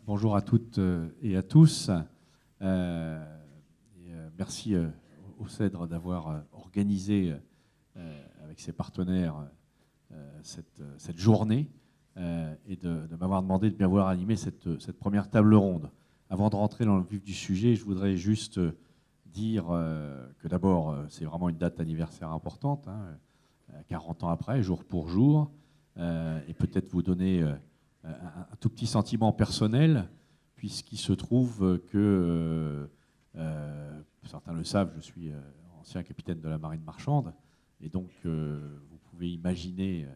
Bonjour à toutes et à tous. Merci au CEDRE d'avoir organisé avec ses partenaires cette journée et de m'avoir demandé de bien vouloir animer cette première table ronde. Avant de rentrer dans le vif du sujet, je voudrais juste dire que d'abord, c'est vraiment une date anniversaire importante, 40 ans après, jour pour jour, et peut-être vous donner un tout petit sentiment personnel, puisqu'il se trouve que, certains le savent, je suis ancien capitaine de la marine marchande, et donc vous pouvez imaginer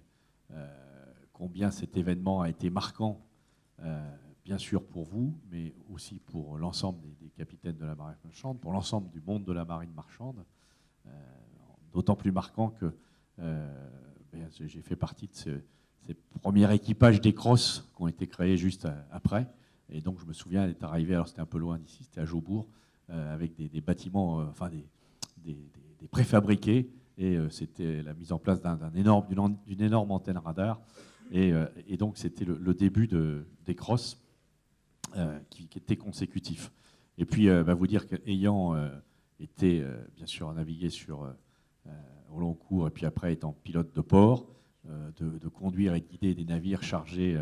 combien cet événement a été marquant, bien sûr pour vous, mais aussi pour l'ensemble des capitaines de la marine marchande, pour l'ensemble du monde de la marine marchande, d'autant plus marquant que j'ai fait partie de ces premiers équipages des crosses qui ont été créés juste après. Et donc, je me souviens d'être arrivé, alors c'était un peu loin d'ici, c'était à Jaubourg, avec des bâtiments, des préfabriqués. Et c'était la mise en place d'une énorme antenne radar. Et donc, c'était le début des crosses qui étaient consécutifs. Et puis, vous dire qu'ayant été, bien sûr, navigué au long cours, et puis après étant pilote de port, de conduire et de guider des navires chargés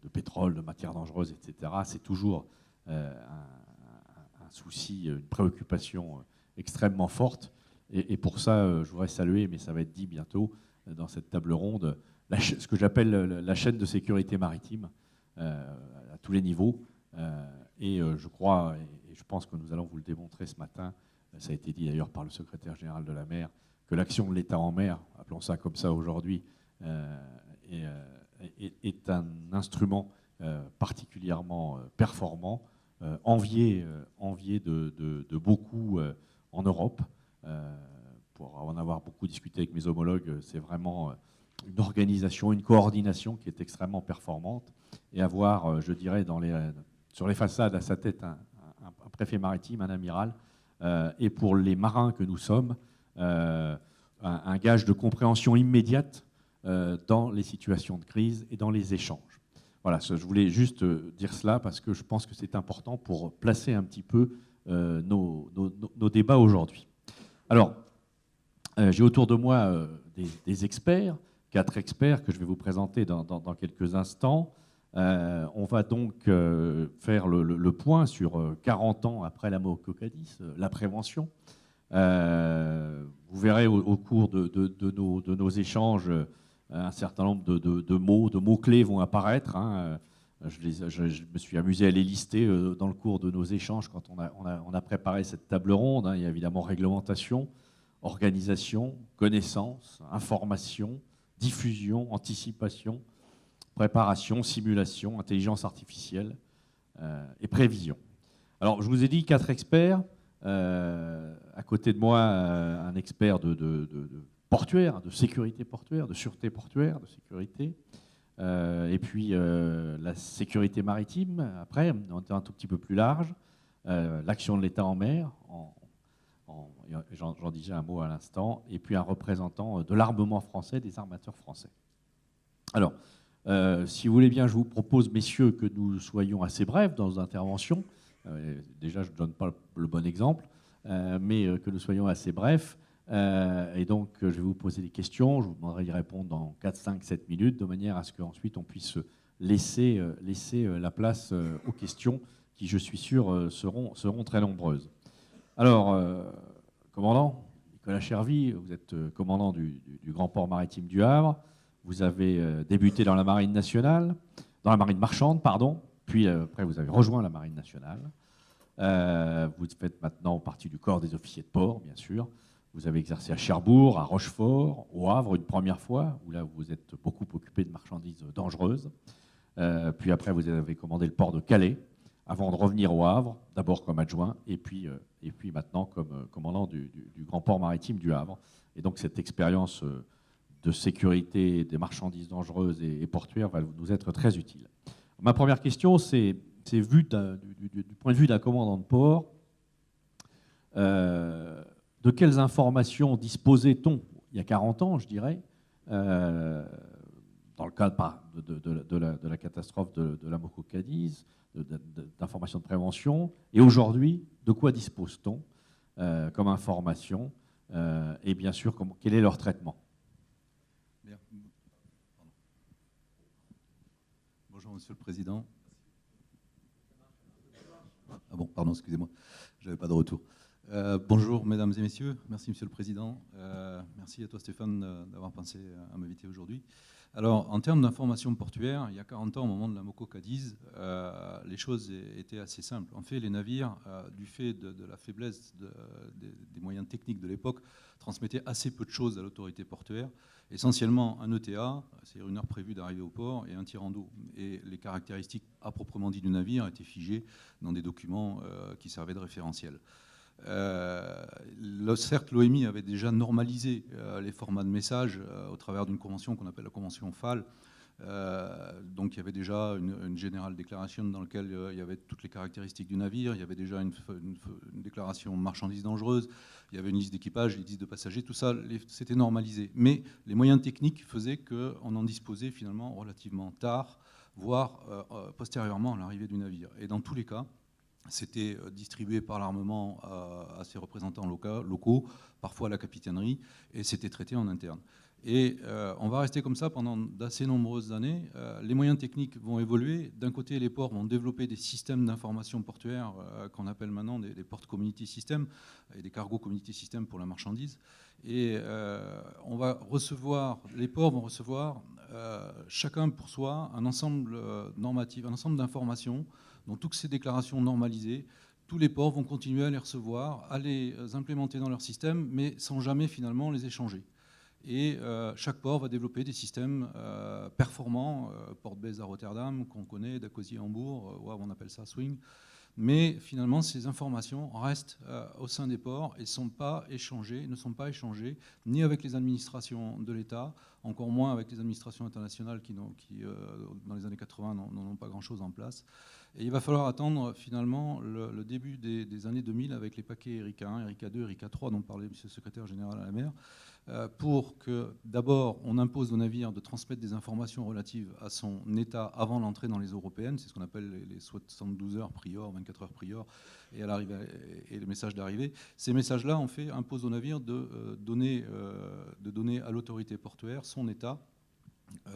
de pétrole, de matières dangereuses, etc. C'est toujours un souci, une préoccupation extrêmement forte. Et pour ça, je voudrais saluer, mais ça va être dit bientôt dans cette table ronde, ce que j'appelle la chaîne de sécurité maritime à tous les niveaux. Je crois, et je pense que nous allons vous le démontrer ce matin, ça a été dit d'ailleurs par le secrétaire général de la mer, que l'action de l'État en mer, appelons ça comme ça aujourd'hui, est un instrument particulièrement performant, envié de beaucoup en Europe. Pour en avoir beaucoup discuté avec mes homologues, c'est vraiment une organisation, une coordination qui est extrêmement performante. Et avoir, je dirais, sur les façades à sa tête un préfet maritime, un amiral, et pour les marins que nous sommes, un gage de compréhension immédiate dans les situations de crise et dans les échanges. Voilà, je voulais juste dire cela parce que je pense que c'est important pour placer un petit peu nos débats aujourd'hui. Alors, j'ai autour de moi des experts, 4 experts que je vais vous présenter dans quelques instants. On va donc faire le point sur 40 ans après la mort au Cadiz, la prévention. Vous verrez au cours de nos échanges, un certain nombre de mots-clés vont apparaître. Je me suis amusé à les lister dans le cours de nos échanges quand on a préparé cette table ronde. Il y a évidemment réglementation, organisation, connaissance, information, diffusion, anticipation, préparation, simulation, intelligence artificielle et prévision. Alors, je vous ai dit 4 experts. À côté de moi, un expert de portuaire, de sécurité portuaire, de sûreté portuaire, de sécurité. Et puis la sécurité maritime, après, un tout petit peu plus large. L'action de l'État en mer, j'en disais un mot à l'instant. Et puis un représentant de l'armement français, des armateurs français. Alors, si vous voulez bien, je vous propose, messieurs, que nous soyons assez brefs dans nos interventions. Déjà, je ne donne pas le bon exemple, mais que nous soyons assez brefs. Et donc, je vais vous poser des questions. Je vous demanderai d'y répondre dans 4, 5, 7 minutes, de manière à ce qu'ensuite on puisse laisser la place aux questions qui, je suis sûr, seront très nombreuses. Alors, commandant Nicolas Chervy, vous êtes commandant du Grand Port Maritime du Havre. Vous avez débuté dans la marine nationale, dans la marine marchande, pardon. Puis après, vous avez rejoint la marine nationale. Vous faites maintenant partie du corps des officiers de port, bien sûr. Vous avez exercé à Cherbourg, à Rochefort, au Havre une première fois, où là, vous êtes beaucoup occupé de marchandises dangereuses. Puis après, vous avez commandé le port de Calais, avant de revenir au Havre, d'abord comme adjoint, et puis maintenant comme commandant du Grand Port Maritime du Havre. Et donc, cette expérience de sécurité des marchandises dangereuses et portuaires va nous être très utile. Ma première question, c'est vu du point de vue d'un commandant de port, de quelles informations disposait-on il y a 40 ans, je dirais, dans dans le cadre de la catastrophe de la Moko Cadiz, d'informations de prévention. Et aujourd'hui, de quoi dispose-t-on comme information et bien sûr, quel est leur traitement? Bien. Bonjour Monsieur le Président. Ah bon, pardon, excusez-moi, je n'avais pas de retour. Bonjour Mesdames et Messieurs, merci Monsieur le Président. Merci à toi Stéphane d'avoir pensé à m'inviter aujourd'hui. Alors, en termes d'information portuaire, il y a 40 ans, au moment de la Moko Cadiz, les choses étaient assez simples. En fait, les navires, du fait de la faiblesse des moyens techniques de l'époque, transmettaient assez peu de choses à l'autorité portuaire. Essentiellement un ETA, c'est-à-dire une heure prévue d'arrivée au port, et un tirant d'eau. Et les caractéristiques à proprement dit du navire étaient figées dans des documents qui servaient de référentiel. Certes, l'OMI avait déjà normalisé les formats de messages au travers d'une convention qu'on appelle la convention FAL. Donc il y avait déjà une General Declaration dans laquelle il y avait toutes les caractéristiques du navire, il y avait déjà une déclaration marchandises dangereuses, il y avait une liste d'équipage, une liste de passagers, tout ça c'était normalisé. Mais les moyens techniques faisaient qu'on en disposait finalement relativement tard, voire postérieurement à l'arrivée du navire. Et dans tous les cas, c'était distribué par l'armement à ses représentants locaux, parfois à la capitainerie, et c'était traité en interne. Et on va rester comme ça pendant d'assez nombreuses années. Les moyens techniques vont évoluer. D'un côté, les ports vont développer des systèmes d'information portuaire qu'on appelle maintenant des port community systems et des cargo community systems pour la marchandise. Et on va recevoir, les ports vont recevoir chacun pour soi un ensemble normatif, un ensemble d'informations. Donc toutes ces déclarations normalisées, tous les ports vont continuer à les recevoir, à les implémenter dans leur système, mais sans jamais finalement les échanger. Et chaque port va développer des systèmes performants, Port-Base à Rotterdam, qu'on connaît, d'Acosi à Hambourg, on appelle ça Swing. Mais finalement, ces informations restent au sein des ports et ne sont pas échangées ni avec les administrations de l'État, encore moins avec les administrations internationales qui dans les années 80, n'en ont pas grand-chose en place. Et il va falloir attendre finalement le début des années 2000 avec les paquets Erika 1, Erika 2, Erika 3 dont parlait M. le secrétaire général à la mer, pour que d'abord on impose aux navires de transmettre des informations relatives à son état avant l'entrée dans les européennes, c'est ce qu'on appelle les 72 heures prior, 24 heures prior, et le message d'arrivée. Ces messages-là, en fait, imposent aux navires de donner à l'autorité portuaire son état,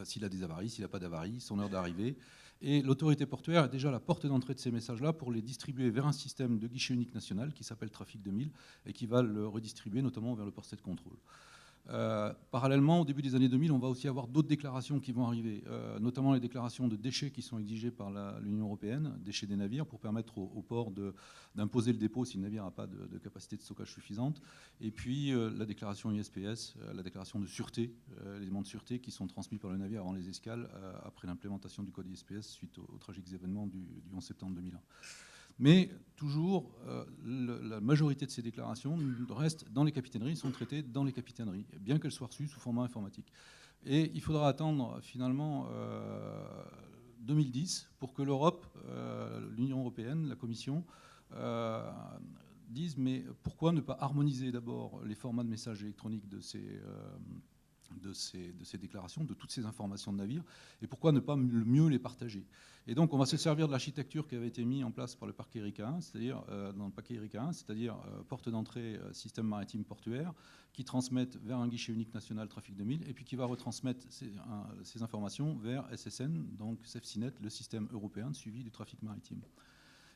s'il a des avaries, s'il n'a pas d'avaries, son heure d'arrivée. Et l'autorité portuaire est déjà la porte d'entrée de ces messages-là pour les distribuer vers un système de guichet unique national qui s'appelle Trafic 2000 et qui va le redistribuer notamment vers le poste de contrôle. Parallèlement, au début des années 2000, on va aussi avoir d'autres déclarations qui vont arriver, notamment les déclarations de déchets qui sont exigées par l'Union européenne, déchets des navires, pour permettre au port d'imposer le dépôt si le navire n'a pas de capacité de stockage suffisante. Et puis la déclaration ISPS, la déclaration de sûreté, les éléments de sûreté qui sont transmis par le navire avant les escales, après l'implémentation du code ISPS suite aux tragiques événements du 11 septembre 2001. Mais toujours, la majorité de ces déclarations restent dans les capitaineries, sont traitées dans les capitaineries, bien qu'elles soient reçues sous format informatique. Et il faudra attendre finalement 2010 pour que l'Europe, l'Union européenne, la Commission, disent mais pourquoi ne pas harmoniser d'abord les formats de messages électroniques de ces déclarations, de toutes ces informations de navire, et pourquoi ne pas mieux les partager. Et donc on va se servir de l'architecture qui avait été mise en place par le parquet Erika 1, c'est-à-dire dans le paquet Erika 1, c'est-à-dire porte d'entrée système maritime portuaire, qui transmettent vers un guichet unique national Trafic 2000, et puis qui va retransmettre ces informations vers SSN, donc SafeSeaNet, le système européen de suivi du trafic maritime.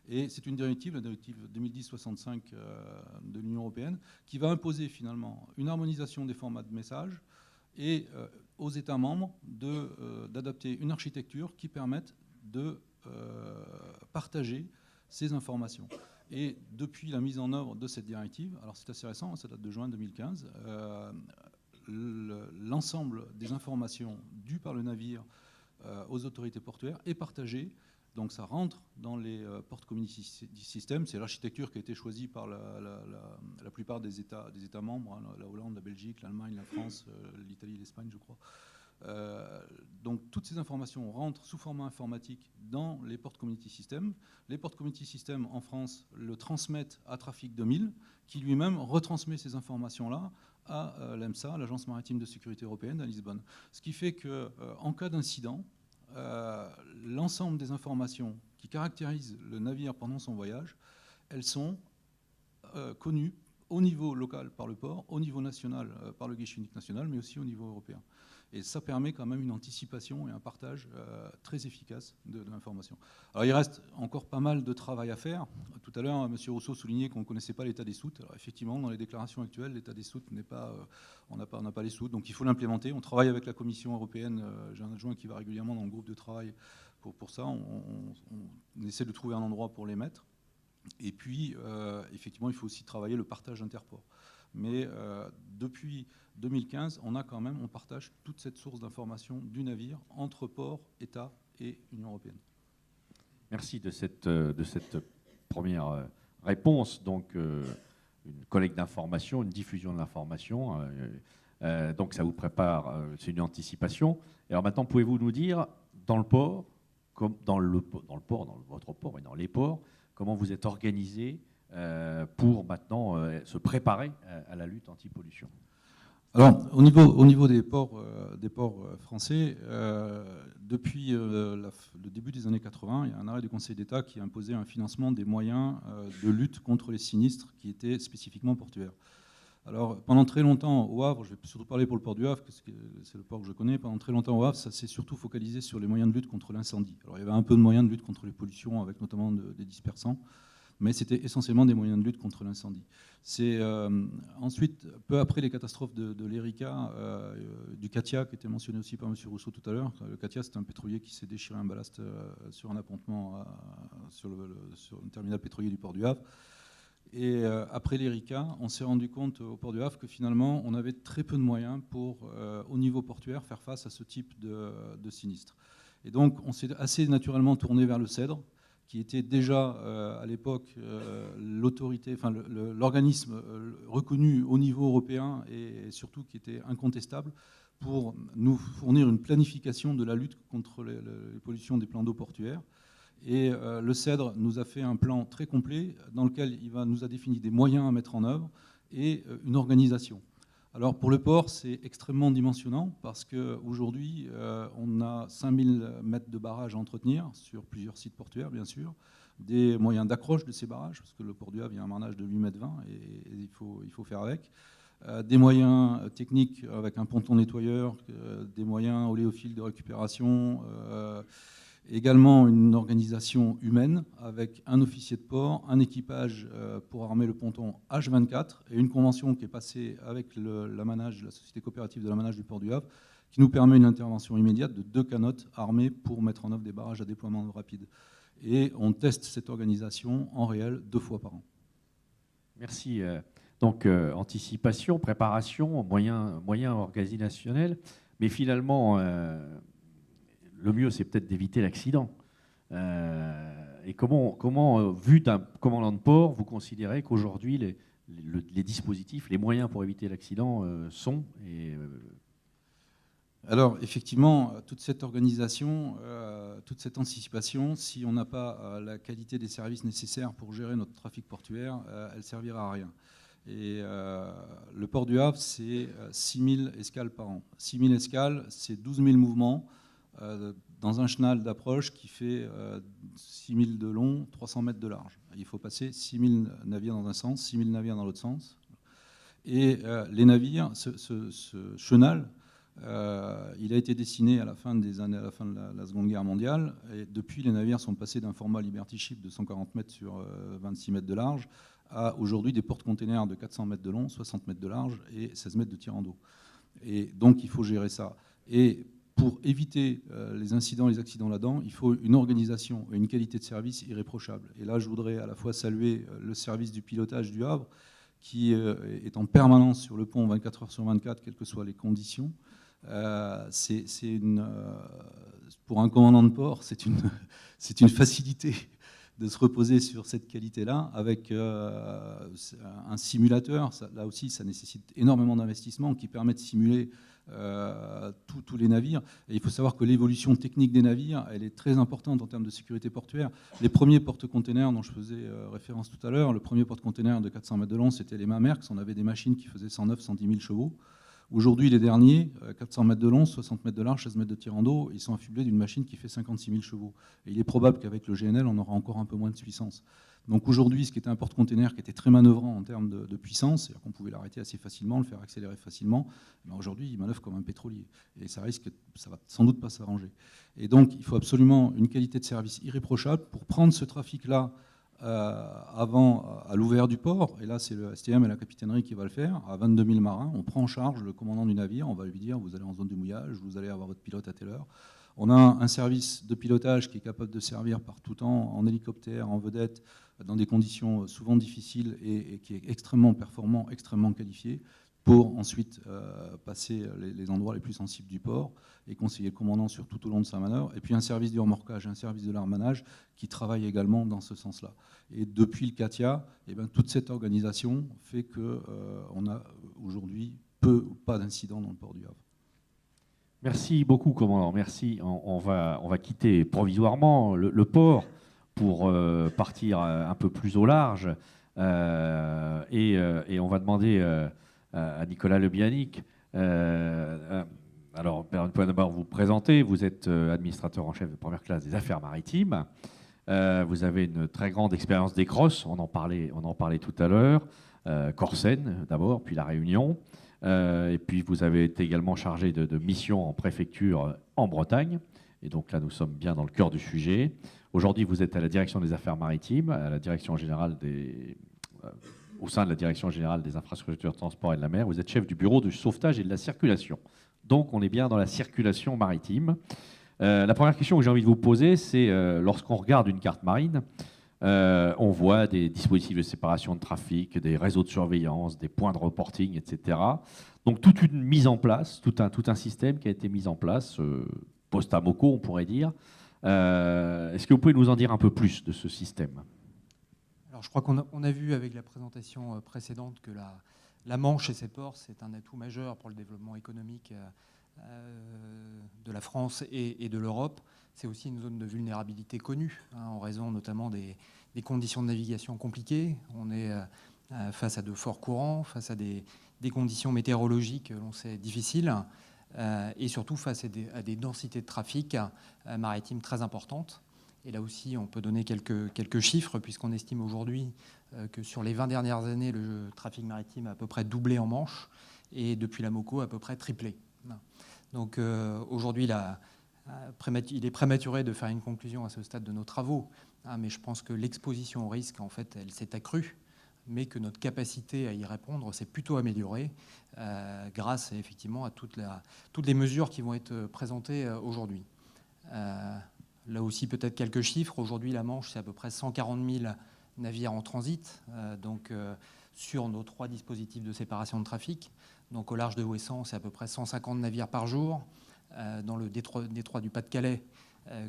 Et c'est une directive, la directive 2010-65 de l'Union européenne, qui va imposer finalement une harmonisation des formats de messages et aux États membres d'adapter une architecture qui permette de partager ces informations. Et depuis la mise en œuvre de cette directive, alors c'est assez récent, ça date de juin 2015, l'ensemble des informations dues par le navire aux autorités portuaires est partagé. Donc ça rentre dans les port community systems. C'est l'architecture qui a été choisie par la plupart des États membres, hein, la Hollande, la Belgique, l'Allemagne, la France, l'Italie, l'Espagne, je crois. Donc toutes ces informations rentrent sous format informatique dans les Port Community Systems. Les Port Community Systems en France le transmettent à Trafic 2000, qui lui-même retransmet ces informations-là à l'EMSA, l'Agence maritime de sécurité européenne à Lisbonne. Ce qui fait qu'en cas d'incident, l'ensemble des informations qui caractérisent le navire pendant son voyage, elles sont connues au niveau local par le port, au niveau national par le guichet unique national, mais aussi au niveau européen. Et ça permet quand même une anticipation et un partage très efficace de l'information. Alors il reste encore pas mal de travail à faire. Tout à l'heure, M. Rousseau soulignait qu'on ne connaissait pas l'état des soutes. Alors effectivement, dans les déclarations actuelles, l'état des soutes n'est pas, on n'a pas les soutes, donc il faut l'implémenter. On travaille avec la Commission européenne. J'ai un adjoint qui va régulièrement dans le groupe de travail pour ça. On essaie de trouver un endroit pour les mettre. Et puis, effectivement, il faut aussi travailler le partage interport. Mais depuis 2015, on partage toute cette source d'information du navire entre port, État et Union européenne. Merci de cette première réponse. Donc, une collecte d'informations, une diffusion de l'information. Donc, ça vous prépare, c'est une anticipation. Et alors maintenant, pouvez-vous nous dire, dans le port, comme dans votre port et dans les ports, comment vous êtes organisé pour maintenant se préparer à la lutte anti-pollution? Alors, au niveau des ports français, depuis le début des années 80, il y a un arrêt du Conseil d'État qui a imposé un financement des moyens de lutte contre les sinistres qui étaient spécifiquement portuaires. Alors, pendant très longtemps, au Havre, je vais surtout parler pour le port du Havre, parce que c'est le port que je connais, pendant très longtemps au Havre, ça s'est surtout focalisé sur les moyens de lutte contre l'incendie. Alors, il y avait un peu de moyens de lutte contre les pollutions, avec notamment des dispersants, mais c'était essentiellement des moyens de lutte contre l'incendie. C'est ensuite, peu après les catastrophes de l'Erika, du Katia, qui était mentionné aussi par M. Rousseau tout à l'heure. Le Katia, c'est un pétrolier qui s'est déchiré un ballast sur un appontement sur un terminal pétrolier du port du Havre. Et après l'Erika, on s'est rendu compte au port du Havre que finalement, on avait très peu de moyens pour, au niveau portuaire, faire face à ce type de sinistre. Et donc, on s'est assez naturellement tourné vers le CEDRE, qui était déjà à l'époque l'autorité, enfin l'organisme reconnu au niveau européen et surtout qui était incontestable pour nous fournir une planification de la lutte contre les pollutions des plans d'eau portuaires. Et le CEDRE nous a fait un plan très complet dans lequel nous a défini des moyens à mettre en œuvre et une organisation. Alors pour le port, c'est extrêmement dimensionnant parce qu'aujourd'hui, on a 5000 mètres de barrages à entretenir sur plusieurs sites portuaires, bien sûr, des moyens d'accroche de ces barrages, parce que le port du Havre, il y a un marnage de 8,20 mètres et il faut faire avec. Des moyens techniques avec un ponton nettoyeur, des moyens oléophiles de récupération, également une organisation humaine avec un officier de port, un équipage pour armer le ponton H24 et une convention qui est passée avec la société coopérative de l'amanage du port du Havre qui nous permet une intervention immédiate de 2 canottes armées pour mettre en œuvre des barrages à déploiement rapide. Et on teste cette organisation en réel 2 fois par an. Merci. Donc, anticipation, préparation, moyens organisationnels, mais finalement, le mieux, c'est peut-être d'éviter l'accident. Et comment, vu d'un commandant de port, vous considérez qu'aujourd'hui, les dispositifs, les moyens pour éviter l'accident sont Alors, effectivement, toute cette organisation, toute cette anticipation, si on n'a pas la qualité des services nécessaires pour gérer notre trafic portuaire, elle ne servira à rien. Et le port du Havre, c'est 6000 escales par an. 6000 escales, c'est 12 000 mouvements dans un chenal d'approche qui fait 6000 de long, 300 mètres de large. Il faut passer 6000 navires dans un sens, 6000 navires dans l'autre sens. Et les navires, ce chenal, il a été dessiné à la fin de la Seconde Guerre mondiale. Et depuis, les navires sont passés d'un format Liberty Ship de 140 mètres sur 26 mètres de large à aujourd'hui des porte-containers de 400 mètres de long, 60 mètres de large et 16 mètres de tirant d'eau. Et donc, il faut gérer ça. Et pour éviter les incidents, les accidents là-dedans, il faut une organisation et une qualité de service irréprochable. Et là, je voudrais à la fois saluer le service du pilotage du Havre, qui est en permanence sur le pont 24 heures sur 24, quelles que soient les conditions. Pour un commandant de port, c'est une facilité de se reposer sur cette qualité-là avec un simulateur. Là aussi, ça nécessite énormément d'investissement qui permet de simuler tous les navires. Et il faut savoir que l'évolution technique des navires, elle est très importante en termes de sécurité portuaire. Les premiers porte-containers dont je faisais référence tout à l'heure, le premier porte-container de 400 mètres de long, c'était les Maersk. On avait des machines qui faisaient 109, 110 000 chevaux. Aujourd'hui, les derniers, 400 mètres de long, 60 mètres de large, 16 mètres de tirant d'eau, ils sont affublés d'une machine qui fait 56 000 chevaux. Et il est probable qu'avec le GNL, on aura encore un peu moins de puissance. Donc aujourd'hui, ce qui était un porte-container qui était très manœuvrant en termes de puissance, c'est-à-dire qu'on pouvait l'arrêter assez facilement, le faire accélérer facilement, ben aujourd'hui, il manœuvre comme un pétrolier. Et ça va sans doute pas s'arranger. Et donc, il faut absolument une qualité de service irréprochable pour prendre ce trafic-là avant, à l'ouvert du port, et là c'est le STM et la capitainerie qui va le faire, à 22 000 marins, on prend en charge le commandant du navire, on va lui dire vous allez en zone de mouillage, vous allez avoir votre pilote à telle heure. On a un service de pilotage qui est capable de servir par tout temps, en hélicoptère, en vedette, dans des conditions souvent difficiles et qui est extrêmement performant, extrêmement qualifié, pour ensuite passer les endroits les plus sensibles du port et conseiller le commandant sur tout au long de sa manœuvre. Et puis un service du remorquage, un service de l'armanage qui travaille également dans ce sens-là. Et depuis le CATIA, eh bien, toute cette organisation fait qu'on a aujourd'hui peu ou pas d'incidents dans le port du Havre. Merci beaucoup, commandant. Merci. On va quitter provisoirement le port pour partir un peu plus au large. Et on va demander à Nicolas Lebianic. Alors, d'abord vous présenter. Vous êtes administrateur en chef de première classe des affaires maritimes. Vous avez une très grande expérience des crosses. On en parlait tout à l'heure. Corsen d'abord, puis La Réunion. Et puis vous avez été également chargé de missions en préfecture en Bretagne. Et donc là, nous sommes bien dans le cœur du sujet. Aujourd'hui, vous êtes à la direction des affaires maritimes, à la direction générale au sein de la direction générale des infrastructures de transport et de la mer. Vous êtes chef du bureau du sauvetage et de la circulation. Donc on est bien dans la circulation maritime. La première question que j'ai envie de vous poser, c'est lorsqu'on regarde une carte marine, on voit des dispositifs de séparation de trafic, des réseaux de surveillance, des points de reporting, etc. Donc toute une mise en place, tout un système qui a été mis en place, post-Amoco on pourrait dire. Est-ce que vous pouvez nous en dire un peu plus de ce système ? Alors, je crois qu'on a vu avec la présentation précédente que la Manche et ses ports, c'est un atout majeur pour le développement économique de la France et de l'Europe. C'est aussi une zone de vulnérabilité connue, en raison notamment des conditions de navigation compliquées. On est face à de forts courants, face à des conditions météorologiques, l'on sait, difficiles, et surtout face à des densités de trafic maritime très importantes. Et là aussi, on peut donner quelques chiffres, puisqu'on estime aujourd'hui que sur les 20 dernières années, le trafic maritime a à peu près doublé en Manche, et depuis l'Amoco, à peu près triplé. Donc aujourd'hui, il est prématuré de faire une conclusion à ce stade de nos travaux, mais je pense que l'exposition au risque, en fait, elle s'est accrue, mais que notre capacité à y répondre s'est plutôt améliorée grâce effectivement à toutes les mesures qui vont être présentées aujourd'hui. Là aussi, peut-être quelques chiffres. Aujourd'hui, la Manche, c'est à peu près 140 000 navires en transit, sur nos 3 dispositifs de séparation de trafic. Donc, au large de Ouessant, c'est à peu près 150 navires par jour. Dans le détroit du Pas-de-Calais,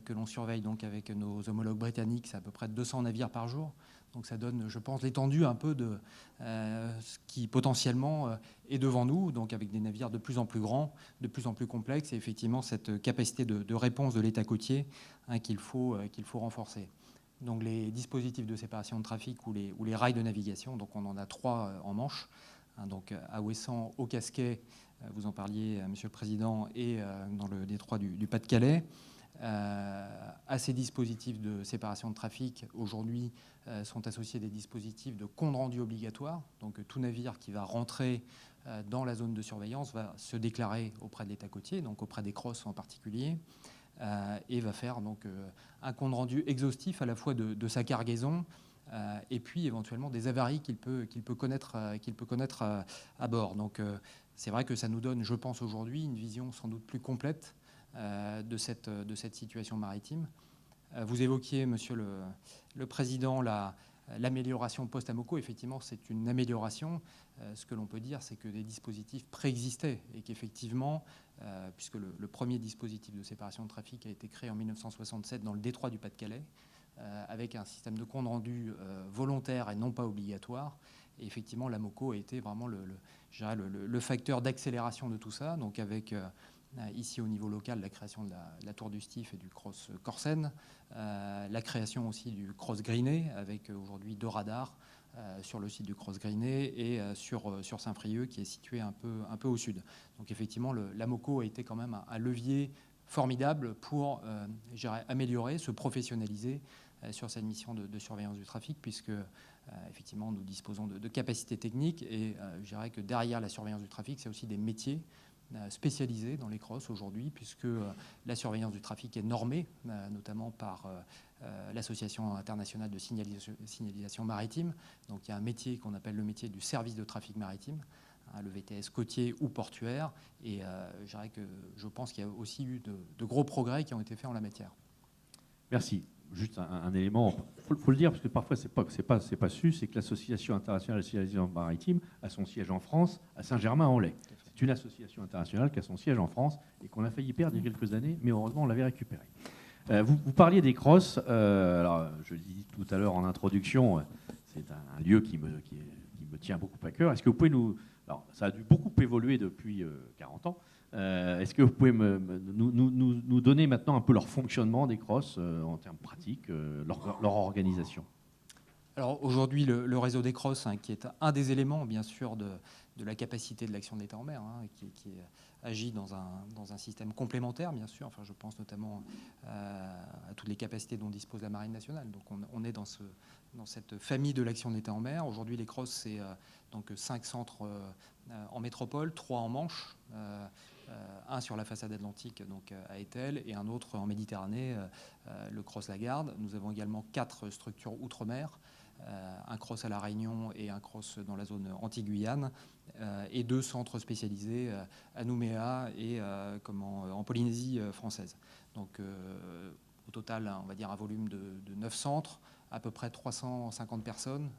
que l'on surveille donc avec nos homologues britanniques, c'est à peu près 200 navires par jour. Donc, ça donne, je pense, l'étendue un peu de ce qui potentiellement est devant nous, donc avec des navires de plus en plus grands, de plus en plus complexes, et effectivement cette capacité de réponse de l'État côtier qu'il faut renforcer. Donc les dispositifs de séparation de trafic ou les rails de navigation, donc on en a 3 en Manche, donc à Ouessant, au Casquet, vous en parliez, Monsieur le Président, et dans le détroit du Pas-de-Calais. À ces dispositifs de séparation de trafic, aujourd'hui, sont associés des dispositifs de compte rendu obligatoire. Donc tout navire qui va rentrer dans la zone de surveillance va se déclarer auprès de l'État côtier, donc auprès des crosses en particulier, et va faire donc un compte rendu exhaustif à la fois de sa cargaison et puis éventuellement des avaries qu'il peut connaître à bord. Donc c'est vrai que ça nous donne, je pense aujourd'hui, une vision sans doute plus complète de cette situation maritime. Vous évoquiez, Monsieur le Président, l'amélioration post-Amoco. Effectivement, c'est une amélioration. Ce que l'on peut dire, c'est que des dispositifs préexistaient et qu'effectivement, puisque le premier dispositif de séparation de trafic a été créé en 1967 dans le détroit du Pas-de-Calais, avec un système de compte rendu volontaire et non pas obligatoire. Et effectivement, l'AMOCO a été vraiment le facteur d'accélération de tout ça, donc avec ici au niveau local la création de la Tour du Stif et du Cross Corsen, la création aussi du Cross Griné, avec aujourd'hui 2 radars sur le site du Cross Griné et sur Saint-Frieuc, qui est situé un peu au sud. Donc effectivement, l'AMOCO a été quand même un levier formidable pour améliorer, se professionnaliser sur cette mission de surveillance du trafic, puisque effectivement nous disposons de capacités techniques, et je dirais que derrière la surveillance du trafic, c'est aussi des métiers spécialisés dans les crosses aujourd'hui, puisque la surveillance du trafic est normée, notamment par l'Association internationale de signalisation maritime. Donc il y a un métier qu'on appelle le métier du service de trafic maritime, le VTS côtier ou portuaire, et je pense qu'il y a aussi eu de gros progrès qui ont été faits en la matière. Merci. Juste un élément, il faut le dire, parce que parfois c'est pas su, c'est que l'Association internationale de signalisation maritime a son siège en France, à Saint-Germain-en-Laye. C'est une association internationale qui a son siège en France et qu'on a failli perdre il y a quelques années, mais heureusement on l'avait récupéré. Vous parliez des crosses. Alors, je le dis tout à l'heure en introduction, c'est un lieu qui me tient beaucoup à cœur. Est-ce que vous pouvez nous... Alors, ça a dû beaucoup évoluer depuis 40 ans. Est-ce que vous pouvez nous donner maintenant un peu leur fonctionnement des crosses en termes pratiques, leur organisation? Alors aujourd'hui, le réseau des crosses, qui est un des éléments, bien sûr, de la capacité de l'action de l'État en mer, qui agit dans un système complémentaire, bien sûr. Enfin, je pense notamment à toutes les capacités dont dispose la Marine nationale. Donc on est dans cette famille de l'action de l'État en mer. Aujourd'hui, les crosses, c'est donc 5 centres en métropole, 3 en Manche, un sur la façade atlantique, donc à Etel, et un autre en Méditerranée, le Cross Lagarde. Nous avons également 4 structures outre-mer, un cross à La Réunion et un cross dans la zone anti-Guyane, et 2 centres spécialisés à Nouméa et en Polynésie française. Donc au total, on va dire un volume de 9 centres, à peu près 350 personnes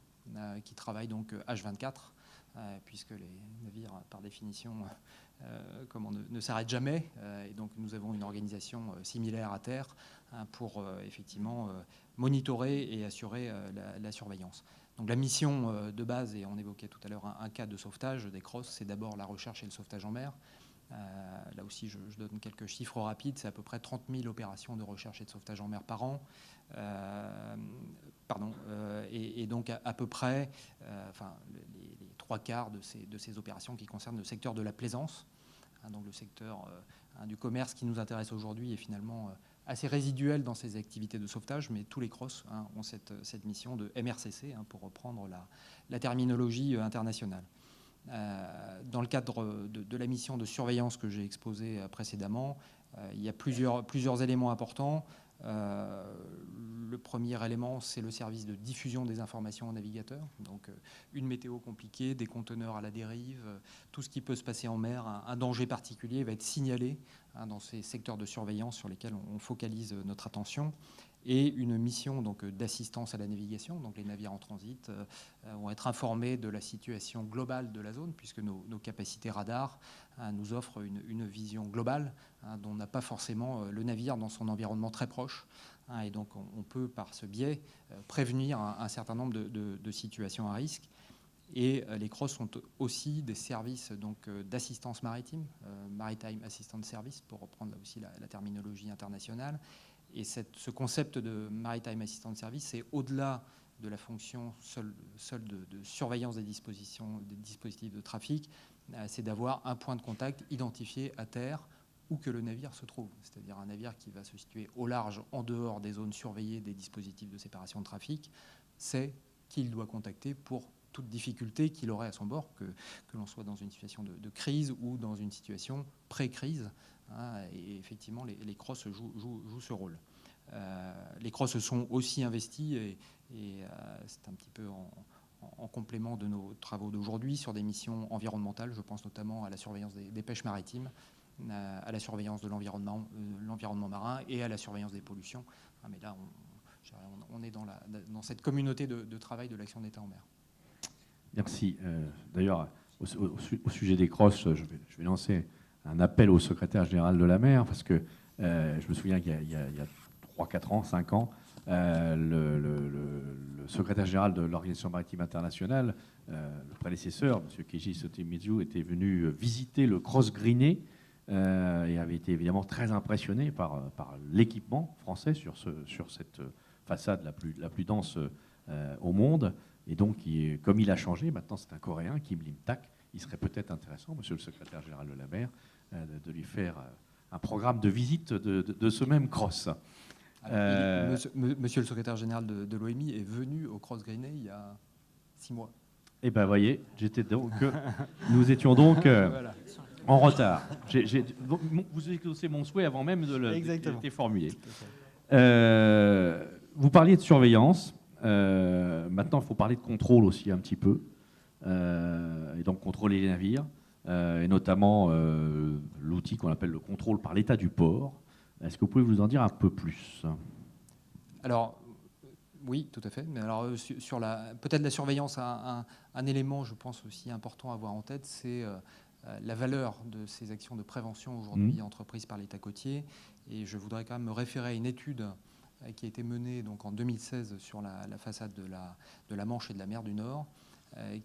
qui travaillent donc H24, puisque les navires, par définition, ne s'arrêtent jamais. Et donc nous avons une organisation similaire à terre pour effectivement monitorer et assurer la surveillance. Donc la mission de base, et on évoquait tout à l'heure un cas de sauvetage des crosses, c'est d'abord la recherche et le sauvetage en mer. Là aussi, je donne quelques chiffres rapides. C'est à peu près 30 000 opérations de recherche et de sauvetage en mer par an. Et donc à peu près les 3/4 de ces opérations qui concernent le secteur de la plaisance. Donc le secteur du commerce qui nous intéresse aujourd'hui est finalement assez résiduel dans ces activités de sauvetage, mais tous les crosses ont cette mission de MRCC, pour reprendre la terminologie internationale. Dans le cadre de la mission de surveillance que j'ai exposée précédemment, il y a plusieurs éléments importants. Le premier élément, c'est le service de diffusion des informations aux navigateurs. Donc une météo compliquée, des conteneurs à la dérive, tout ce qui peut se passer en mer, un danger particulier va être signalé dans ces secteurs de surveillance sur lesquels on focalise notre attention. Et une mission donc d'assistance à la navigation. Donc les navires en transit vont être informés de la situation globale de la zone, puisque nos capacités radars nous offrent une vision globale dont n'a pas forcément le navire dans son environnement très proche. Et donc on peut par ce biais prévenir un certain nombre de situations à risque. Et les crosses sont aussi des services d'assistance maritime, Maritime Assistance Service, pour reprendre là aussi la terminologie internationale. Et ce concept de Maritime Assistance Service, c'est au-delà de la fonction seule de surveillance des dispositifs de trafic, c'est d'avoir un point de contact identifié à terre où que le navire se trouve. C'est-à-dire un navire qui va se situer au large, en dehors des zones surveillées des dispositifs de séparation de trafic, c'est qui il doit contacter pour toute difficulté qu'il aurait à son bord, que l'on soit dans une situation de crise ou dans une situation pré-crise. Et effectivement, les crosses jouent ce rôle. Les crosses sont aussi investis, et c'est un petit peu en complément de nos travaux d'aujourd'hui, sur des missions environnementales. Je pense notamment à la surveillance des pêches maritimes, à la surveillance de l'environnement marin et à la surveillance des pollutions. Mais là, on est dans cette communauté de travail de l'action d'État en mer. Merci. D'ailleurs, au sujet des crosses, je vais lancer un appel au secrétaire général de la mer, parce que je me souviens qu'il y a 3, 4 ans, 5 ans, le secrétaire général de l'Organisation maritime internationale, le prédécesseur, M. Keiji Sotemizu, était venu visiter le Cross Greené et avait été évidemment très impressionné par l'équipement français sur cette façade la plus dense au monde. Et donc, comme il a changé, maintenant c'est un Coréen, Kim Lim-tak, il serait peut-être intéressant, monsieur le secrétaire général de la mer, de lui faire un programme de visite de ce même cross. Monsieur le secrétaire général de l'OMI est venu au Cross Greené il y a 6 mois. Eh bien, voyez, nous étions donc voilà, en retard. Vous exaucez mon souhait avant même de l'être formulé. Vous parliez de surveillance. Maintenant, il faut parler de contrôle aussi un petit peu. Et donc, contrôler les navires. Et notamment l'outil qu'on appelle le contrôle par l'état du port. Est-ce que vous pouvez vous en dire un peu plus? Alors, oui, tout à fait. Mais alors, sur peut-être la surveillance, un élément, je pense, aussi important à avoir en tête, c'est la valeur de ces actions de prévention aujourd'hui entreprises par l'État côtier. Et je voudrais quand même me référer à une étude qui a été menée donc, en 2016 sur la façade de la Manche et de la mer du Nord,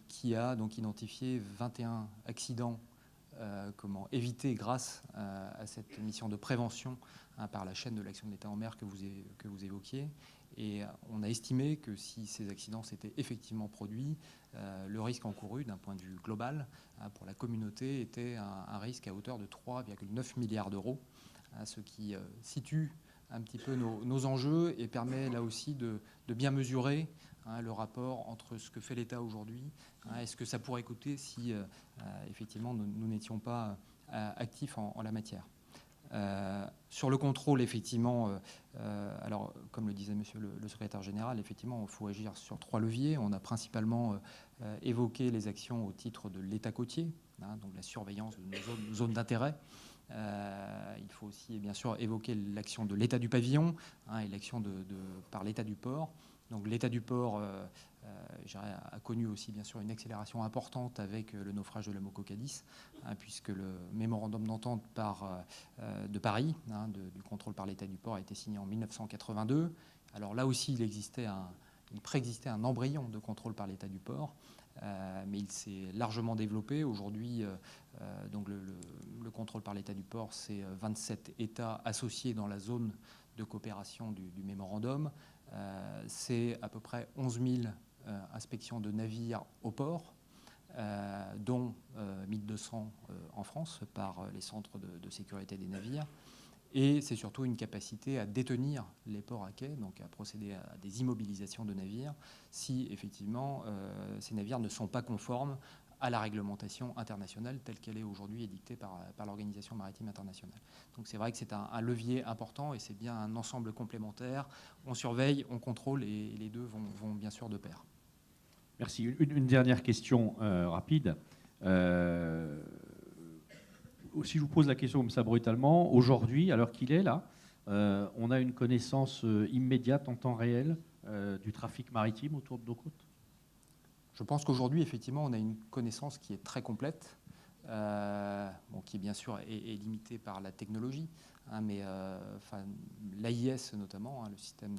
qui a donc identifié 21 accidents évités grâce à cette mission de prévention par la chaîne de l'action de l'État en mer que vous évoquiez. Et on a estimé que si ces accidents s'étaient effectivement produits, le risque encouru d'un point de vue global pour la communauté était un risque à hauteur de 3,9 milliards d'euros, ce qui situe un petit peu nos enjeux et permet là aussi de bien mesurer le rapport entre ce que fait l'État aujourd'hui et ce que ça pourrait coûter si effectivement nous n'étions pas actifs en la matière. Sur le contrôle, effectivement, alors comme le disait monsieur le secrétaire général, effectivement, il faut agir sur 3 leviers. On a principalement évoqué les actions au titre de l'État côtier, donc la surveillance de nos zones d'intérêt. Il faut aussi, bien sûr, évoquer l'action de l'État du pavillon et l'action par l'État du port. Donc l'État du port a connu aussi bien sûr une accélération importante avec le naufrage de la Moco Cadiz, puisque le mémorandum d'entente de Paris du contrôle par l'État du port a été signé en 1982. Alors là aussi il préexistait un embryon de contrôle par l'État du port, mais il s'est largement développé. Aujourd'hui, donc le contrôle par l'État du port, c'est 27 États associés dans la zone de coopération du mémorandum. C'est à peu près 11 000 inspections de navires au port, dont 1200 en France par les centres de sécurité des navires. Et c'est surtout une capacité à détenir les ports à quai, donc à procéder à des immobilisations de navires, si effectivement ces navires ne sont pas conformes à la réglementation internationale telle qu'elle est aujourd'hui édictée par l'Organisation maritime internationale. Donc c'est vrai que c'est un levier important et c'est bien un ensemble complémentaire. On surveille, on contrôle et les deux vont bien sûr de pair. Merci. Une dernière question rapide. Si je vous pose la question comme ça brutalement, aujourd'hui, à l'heure qu'il est là, on a une connaissance immédiate en temps réel du trafic maritime autour de nos côtes? Je pense qu'aujourd'hui, effectivement, on a une connaissance qui est très complète, qui bien sûr est limitée par la technologie, mais l'AIS notamment, le système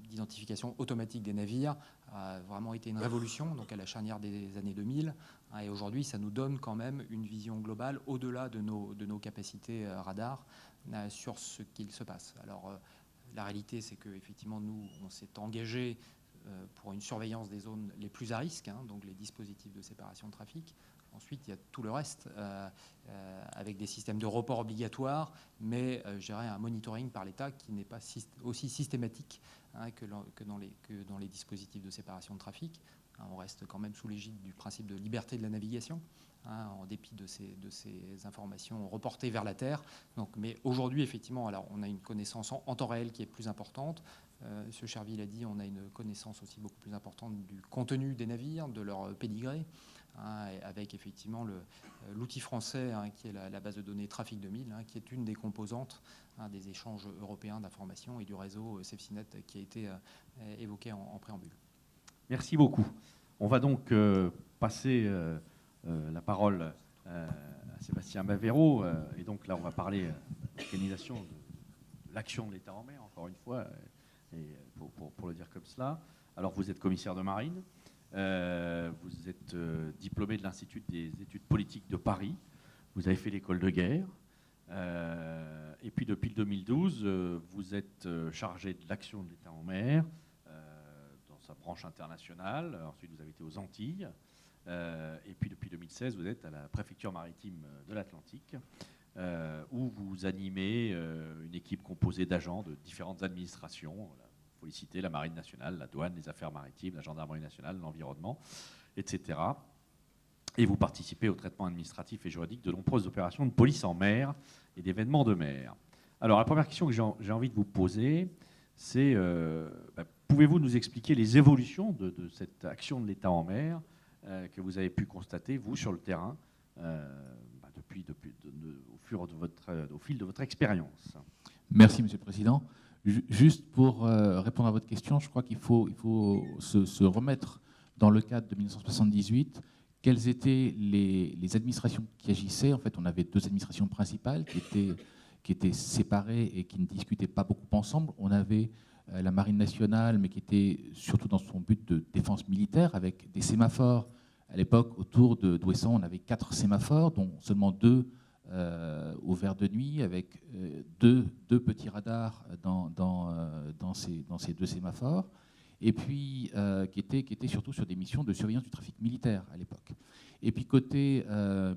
d'identification automatique des navires, a vraiment été une révolution, donc à la charnière des années 2000. Et aujourd'hui, ça nous donne quand même une vision globale au-delà de nos capacités radar sur ce qu'il se passe. Alors, la réalité, c'est qu'effectivement, nous, on s'est engagé pour une surveillance des zones les plus à risque, donc les dispositifs de séparation de trafic. Ensuite, il y a tout le reste, avec des systèmes de report obligatoires, mais un monitoring par l'État qui n'est pas aussi systématique que dans les dispositifs de séparation de trafic. On reste quand même sous l'égide du principe de liberté de la navigation, en dépit de ces informations reportées vers la terre. Donc, mais aujourd'hui, effectivement, alors, on a une connaissance en temps réel qui est plus importante. M. Chervy l'a dit, on a une connaissance aussi beaucoup plus importante du contenu des navires, de leur pédigré, avec effectivement l'outil français qui est la base de données Trafic 2000, qui est une des composantes des échanges européens d'informations et du réseau SafeSeaNet qui a été évoqué en préambule. Merci beaucoup. On va donc passer la parole à Sébastien Bavero. Et donc là, on va parler de l'organisation de l'action de l'État en mer, encore une fois, et pour le dire comme cela. Alors vous êtes commissaire de marine, vous êtes diplômé de l'Institut des études politiques de Paris, vous avez fait l'école de guerre, et puis depuis le 2012, vous êtes chargé de l'action de l'État en mer, dans sa branche internationale. Ensuite vous avez été aux Antilles, et puis depuis 2016, vous êtes à la préfecture maritime de l'Atlantique, où vous animez une équipe composée d'agents de différentes administrations. Il faut les citer, la Marine nationale, la douane, les affaires maritimes, la gendarmerie nationale, l'environnement, etc. Et vous participez au traitement administratif et juridique de nombreuses opérations de police en mer et d'événements de mer. Alors la première question que j'ai envie de vous poser, c'est pouvez-vous nous expliquer les évolutions de cette action de l'État en mer que vous avez pu constater, vous, sur le terrain, au fil de votre expérience? Merci, Monsieur le Président. Juste pour répondre à votre question, je crois qu'il faut se remettre dans le cadre de 1978. Quelles étaient les administrations qui agissaient? En fait, on avait deux administrations principales qui étaient séparées et qui ne discutaient pas beaucoup ensemble. On avait la Marine nationale, mais qui était surtout dans son but de défense militaire, avec des sémaphores. À l'époque, autour d'Ouessant, on avait 4 sémaphores, dont seulement 2 ouverts de nuit, avec deux petits radars dans ces 2 sémaphores, et puis qui étaient surtout sur des missions de surveillance du trafic militaire à l'époque. Et puis côté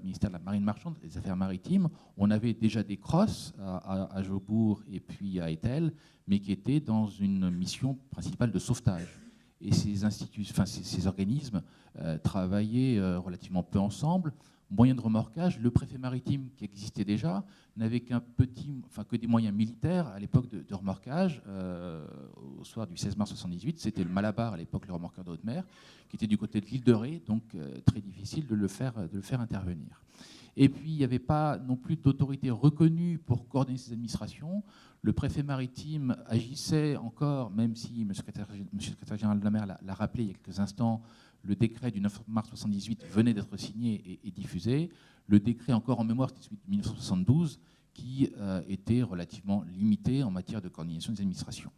ministère de la Marine marchande, des Affaires maritimes, on avait déjà des crosses à Jobourg et puis à Etel, mais qui étaient dans une mission principale de sauvetage. Et ces organismes travaillaient relativement peu ensemble. Moyens de remorquage, le préfet maritime qui existait déjà n'avait que des moyens militaires à l'époque de remorquage. Au soir du 16 mars 1978, c'était le Malabar, à l'époque le remorqueur de haute mer, qui était du côté de l'île de Ré, donc très difficile de le faire intervenir. Et puis il n'y avait pas non plus d'autorité reconnue pour coordonner ces administrations. Le préfet maritime agissait encore, même si M. le secrétaire général de la mer l'a rappelé il y a quelques instants, le décret du 9 mars 1978 venait d'être signé et diffusé. Le décret encore en mémoire, c'était celui de 1972, qui était relativement limité en matière de coordination des administrations.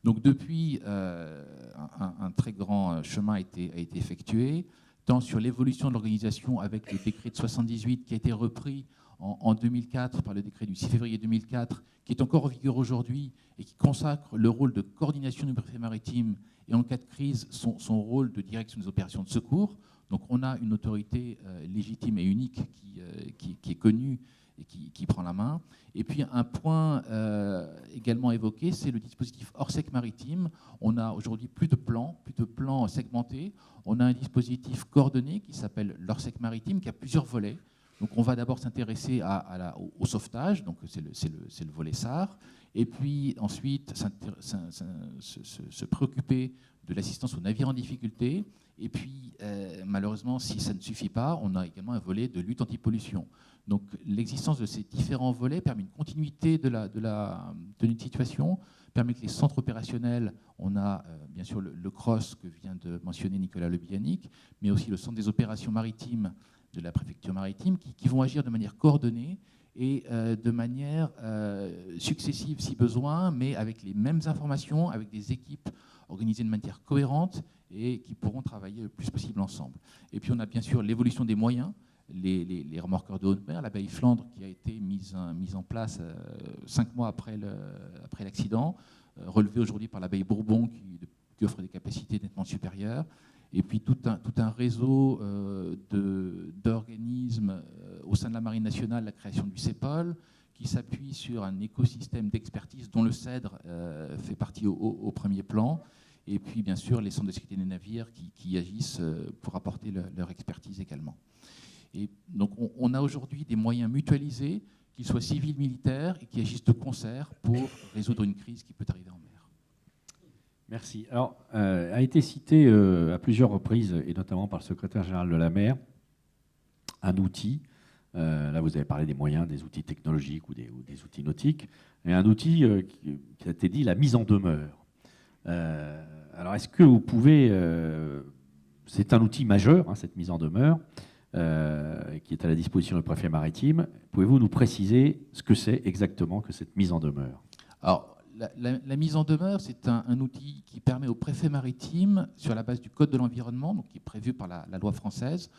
Donc depuis, un très grand chemin a été effectué, tant sur l'évolution de l'organisation avec le décret de 1978 qui a été repris en 2004 par le décret du 6 février 2004, qui est encore en vigueur aujourd'hui et qui consacre le rôle de coordination du préfet maritime et en cas de crise, son rôle de direction des opérations de secours. Donc on a une autorité légitime et unique qui est connue et qui prend la main. Et puis un point également évoqué, c'est le dispositif Orsec maritime. On a aujourd'hui plus de plans segmentés. On a un dispositif coordonné qui s'appelle l'Orsec maritime, qui a plusieurs volets. Donc on va d'abord s'intéresser au sauvetage, donc c'est le volet SAR, et puis ensuite se préoccuper de l'assistance aux navires en difficulté, et puis malheureusement, si ça ne suffit pas, on a également un volet de lutte anti-pollution. Donc l'existence de ces différents volets permet une continuité de notre situation, permet que les centres opérationnels, on a bien sûr le CROSS que vient de mentionner Nicolas Le Bianic, mais aussi le centre des opérations maritimes de la préfecture maritime, qui vont agir de manière coordonnée et de manière successive si besoin, mais avec les mêmes informations, avec des équipes organisées de manière cohérente et qui pourront travailler le plus possible ensemble. Et puis on a bien sûr l'évolution des moyens, les remorqueurs de haute mer, la baie Flandre qui a été mise en place 5 mois après l'accident, relevée aujourd'hui par la baie Bourbon qui offre des capacités nettement supérieures. Et puis tout un réseau d'organismes au sein de la Marine nationale, la création du CEPOL, qui s'appuie sur un écosystème d'expertise dont le CEDRE fait partie au premier plan. Et puis bien sûr les centres de sécurité des navires qui agissent pour apporter leur expertise également. Et donc on a aujourd'hui des moyens mutualisés, qu'ils soient civils, militaires, et qui agissent de concert pour résoudre une crise qui peut arriver en mer. Merci. Alors, a été cité à plusieurs reprises, et notamment par le secrétaire général de la mer, un outil. Là, vous avez parlé des moyens, des outils technologiques ou des outils nautiques. Et un outil qui a été dit, la mise en demeure. Alors, est-ce que vous pouvez... c'est un outil majeur, hein, cette mise en demeure, qui est à la disposition du préfet maritime. Pouvez-vous nous préciser ce que c'est exactement que cette mise en demeure ? Alors, la mise en demeure, c'est un outil qui permet au préfet maritime, sur la base du Code de l'environnement, donc qui est prévu par la loi française,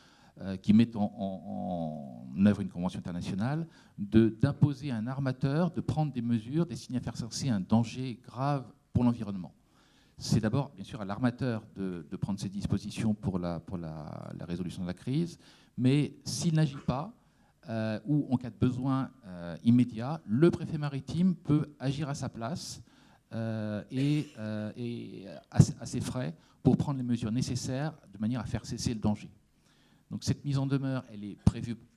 qui met en œuvre une convention internationale, d'imposer à un armateur de prendre des mesures destinées à faire cesser un danger grave pour l'environnement. C'est d'abord, bien sûr, à l'armateur de prendre ses dispositions pour la résolution de la crise, mais s'il n'agit pas, ou en cas de besoin immédiat, le préfet maritime peut agir à sa place et à ses frais pour prendre les mesures nécessaires de manière à faire cesser le danger. Donc cette mise en demeure, elle est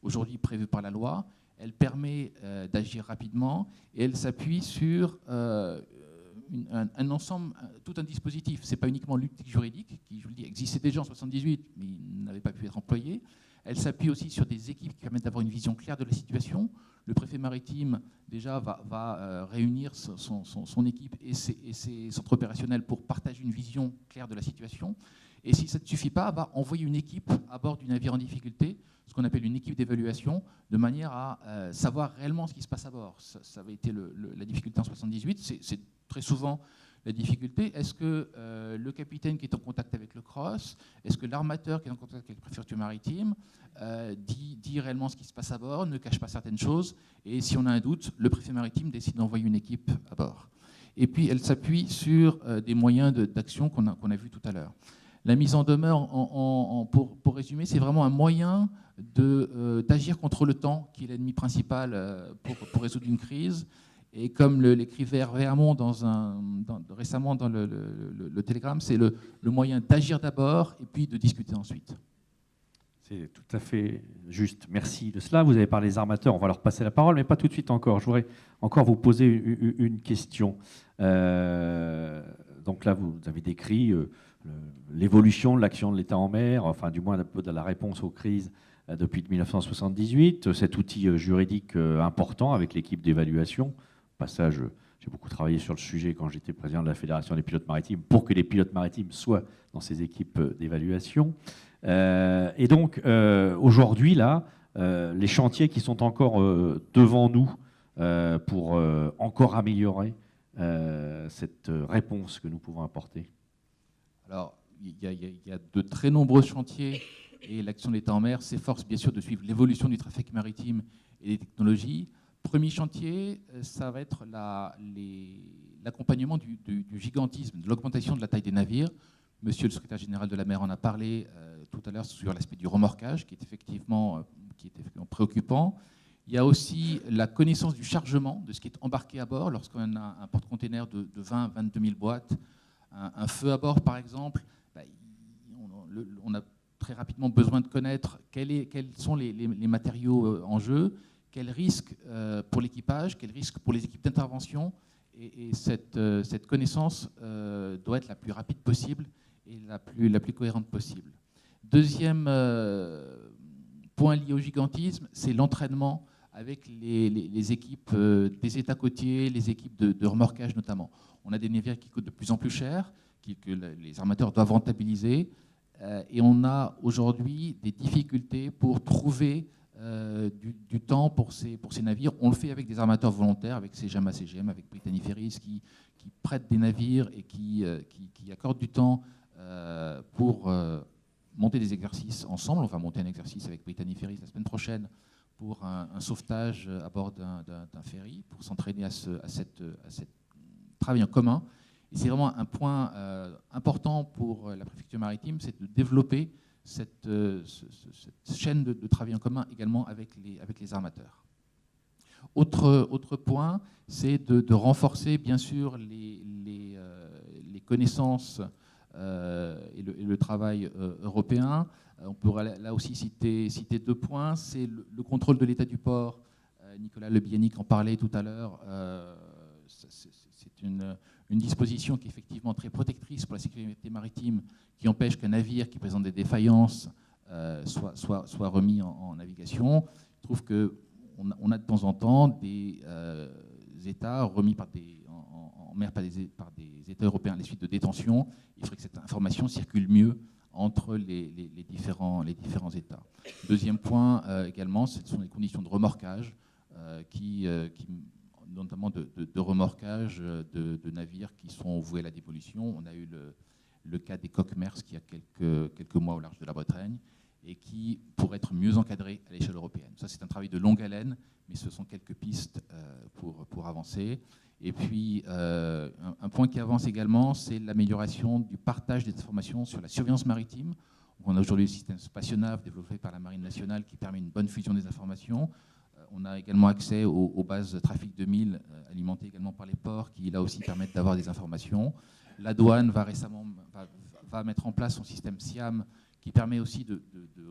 aujourd'hui prévue par la loi, elle permet d'agir rapidement et elle s'appuie sur un ensemble, tout un dispositif. Ce n'est pas uniquement l'outil juridique, qui, je vous le dis, existait déjà en 1978, mais il n'avait pas pu être employé. Elle s'appuie aussi sur des équipes qui permettent d'avoir une vision claire de la situation. Le préfet maritime, déjà, va réunir son équipe et ses centres opérationnels pour partager une vision claire de la situation. Et si ça ne suffit pas, va envoyer une équipe à bord du navire en difficulté, ce qu'on appelle une équipe d'évaluation, de manière à savoir réellement ce qui se passe à bord. Ça avait été la difficulté en 1978. C'est très souvent la difficulté. Est-ce que le capitaine qui est en contact avec le CROSS, est-ce que l'armateur qui est en contact avec la préfecture maritime dit réellement ce qui se passe à bord, ne cache pas certaines choses, et si on a un doute, le préfet maritime décide d'envoyer une équipe à bord. Et puis elle s'appuie sur des moyens d'action qu'on a vus tout à l'heure. La mise en demeure, pour résumer, c'est vraiment un moyen d'agir contre le temps, qui est l'ennemi principal pour résoudre une crise. Et comme l'écrivait Hervé Hamon récemment dans le Télégramme, c'est le moyen d'agir d'abord et puis de discuter ensuite. C'est tout à fait juste. Merci de cela. Vous avez parlé des armateurs, on va leur passer la parole, mais pas tout de suite encore. Je voudrais encore vous poser une question. Donc là, vous avez décrit l'évolution de l'action de l'État en mer, enfin du moins de la réponse aux crises depuis 1978, cet outil juridique important avec l'équipe d'évaluation. Au passage, j'ai beaucoup travaillé sur le sujet quand j'étais président de la Fédération des pilotes maritimes pour que les pilotes maritimes soient dans ces équipes d'évaluation. Et donc, aujourd'hui, là, les chantiers qui sont encore devant nous pour encore améliorer cette réponse que nous pouvons apporter. Alors, il y a de très nombreux chantiers et l'action de l'État en mer s'efforce bien sûr de suivre l'évolution du trafic maritime et des technologies. Premier chantier, ça va être l'accompagnement du gigantisme, de l'augmentation de la taille des navires. Monsieur le secrétaire général de la mer en a parlé tout à l'heure sur l'aspect du remorquage, qui est effectivement préoccupant. Il y a aussi la connaissance du chargement, de ce qui est embarqué à bord. Lorsqu'on a un porte-container de 20-22 000 boîtes, un feu à bord par exemple, on a très rapidement besoin de connaître quels sont les matériaux en jeu, quels risques pour l'équipage, quels risques pour les équipes d'intervention. Et cette connaissance doit être la plus rapide possible et la plus cohérente possible. Deuxième point lié au gigantisme, c'est l'entraînement avec les équipes des États côtiers, les équipes de remorquage notamment. On a des navires qui coûtent de plus en plus cher, que les armateurs doivent rentabiliser, et on a aujourd'hui des difficultés pour trouver du temps pour ces navires. On le fait avec des armateurs volontaires, avec CGM, avec Brittany Ferries, qui prêtent des navires et qui accordent du temps pour monter des exercices ensemble. On va monter un exercice avec Brittany Ferries la semaine prochaine pour un sauvetage à bord d'un ferry, pour s'entraîner à ce travail en commun. Et c'est vraiment un point important pour la préfecture maritime, c'est de développer cette chaîne de travail en commun également avec les armateurs. Autre point, c'est de renforcer bien sûr les connaissances et le travail européen. On pourrait là aussi citer deux points. C'est le contrôle de l'état du port. Nicolas Le Bianic en parlait tout à l'heure. C'est une disposition qui est effectivement très protectrice pour la sécurité maritime, qui empêche qu'un navire qui présente des défaillances soit remis en navigation. Je trouve qu'on a de temps en temps des États remis en mer par des États européens à la suite de détention. Il faudrait que cette information circule mieux entre les différents États. Deuxième point également, ce sont les conditions de remorquage qui notamment de remorquage de navires qui sont voués à la dépollution. On a eu le cas des coques Maersk il y a quelques mois au large de la Bretagne, et qui pourraient être mieux encadrés à l'échelle européenne. Ça, c'est un travail de longue haleine, mais ce sont quelques pistes pour avancer. Et puis, un point qui avance également, c'est l'amélioration du partage des informations sur la surveillance maritime. On a aujourd'hui le système Spationav développé par la Marine nationale qui permet une bonne fusion des informations. On a également accès aux bases Trafic 2000, alimentées également par les ports, qui là aussi permettent d'avoir des informations. La douane va mettre en place son système SIAM, qui permet aussi de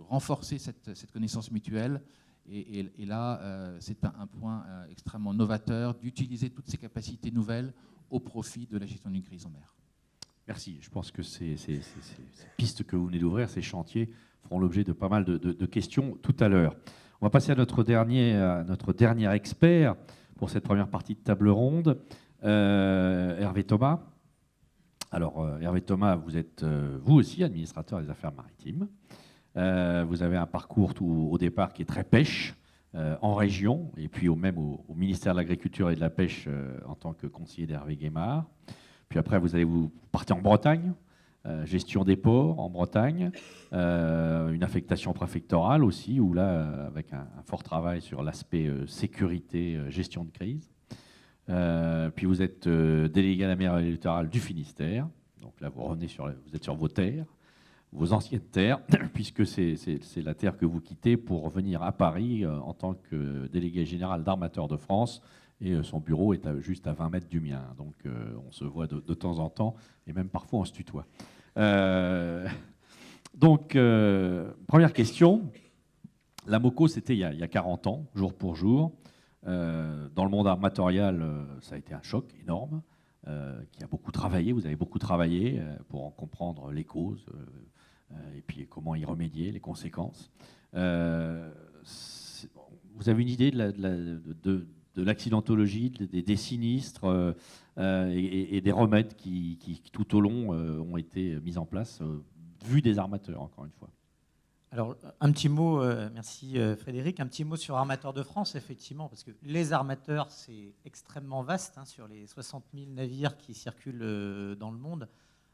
renforcer cette connaissance mutuelle. Et là, c'est un point extrêmement novateur d'utiliser toutes ces capacités nouvelles au profit de la gestion d'une crise en mer. Merci. Je pense que ces pistes que vous venez d'ouvrir, ces chantiers, feront l'objet de pas mal de questions tout à l'heure. On va passer à notre dernier expert pour cette première partie de table ronde, Hervé Thomas. Alors, Hervé Thomas, vous êtes vous aussi administrateur des affaires maritimes. Vous avez un parcours au départ qui est très pêche en région, et puis même au ministère de l'Agriculture et de la Pêche en tant que conseiller d'Hervé Guémard. Puis après, vous partez en Bretagne, gestion des ports en Bretagne, une affectation préfectorale aussi, où là, avec un fort travail sur l'aspect sécurité, gestion de crise. Puis vous êtes délégué à la mer et littorale du Finistère. Donc là, vous êtes sur vos terres, vos anciennes terres, puisque c'est la terre que vous quittez pour venir à Paris en tant que délégué général d'Armateurs de France. Et son bureau est juste à 20 mètres du mien. Donc on se voit de temps en temps, et même parfois on se tutoie. Donc, première question. La MOCO, c'était il y a 40 ans, jour pour jour. Dans le monde armatorial, ça a été un choc énorme, qui a beaucoup travaillé. Vous avez beaucoup travaillé pour en comprendre les causes et puis comment y remédier, les conséquences. Vous avez une idée de l'accidentologie, des sinistres et des remèdes qui tout au long ont été mis en place, vu des armateurs, encore une fois. Alors, un petit mot, merci Frédéric, un petit mot sur Armateurs de France, effectivement, parce que les armateurs, c'est extrêmement vaste, hein, sur les 60 000 navires qui circulent dans le monde.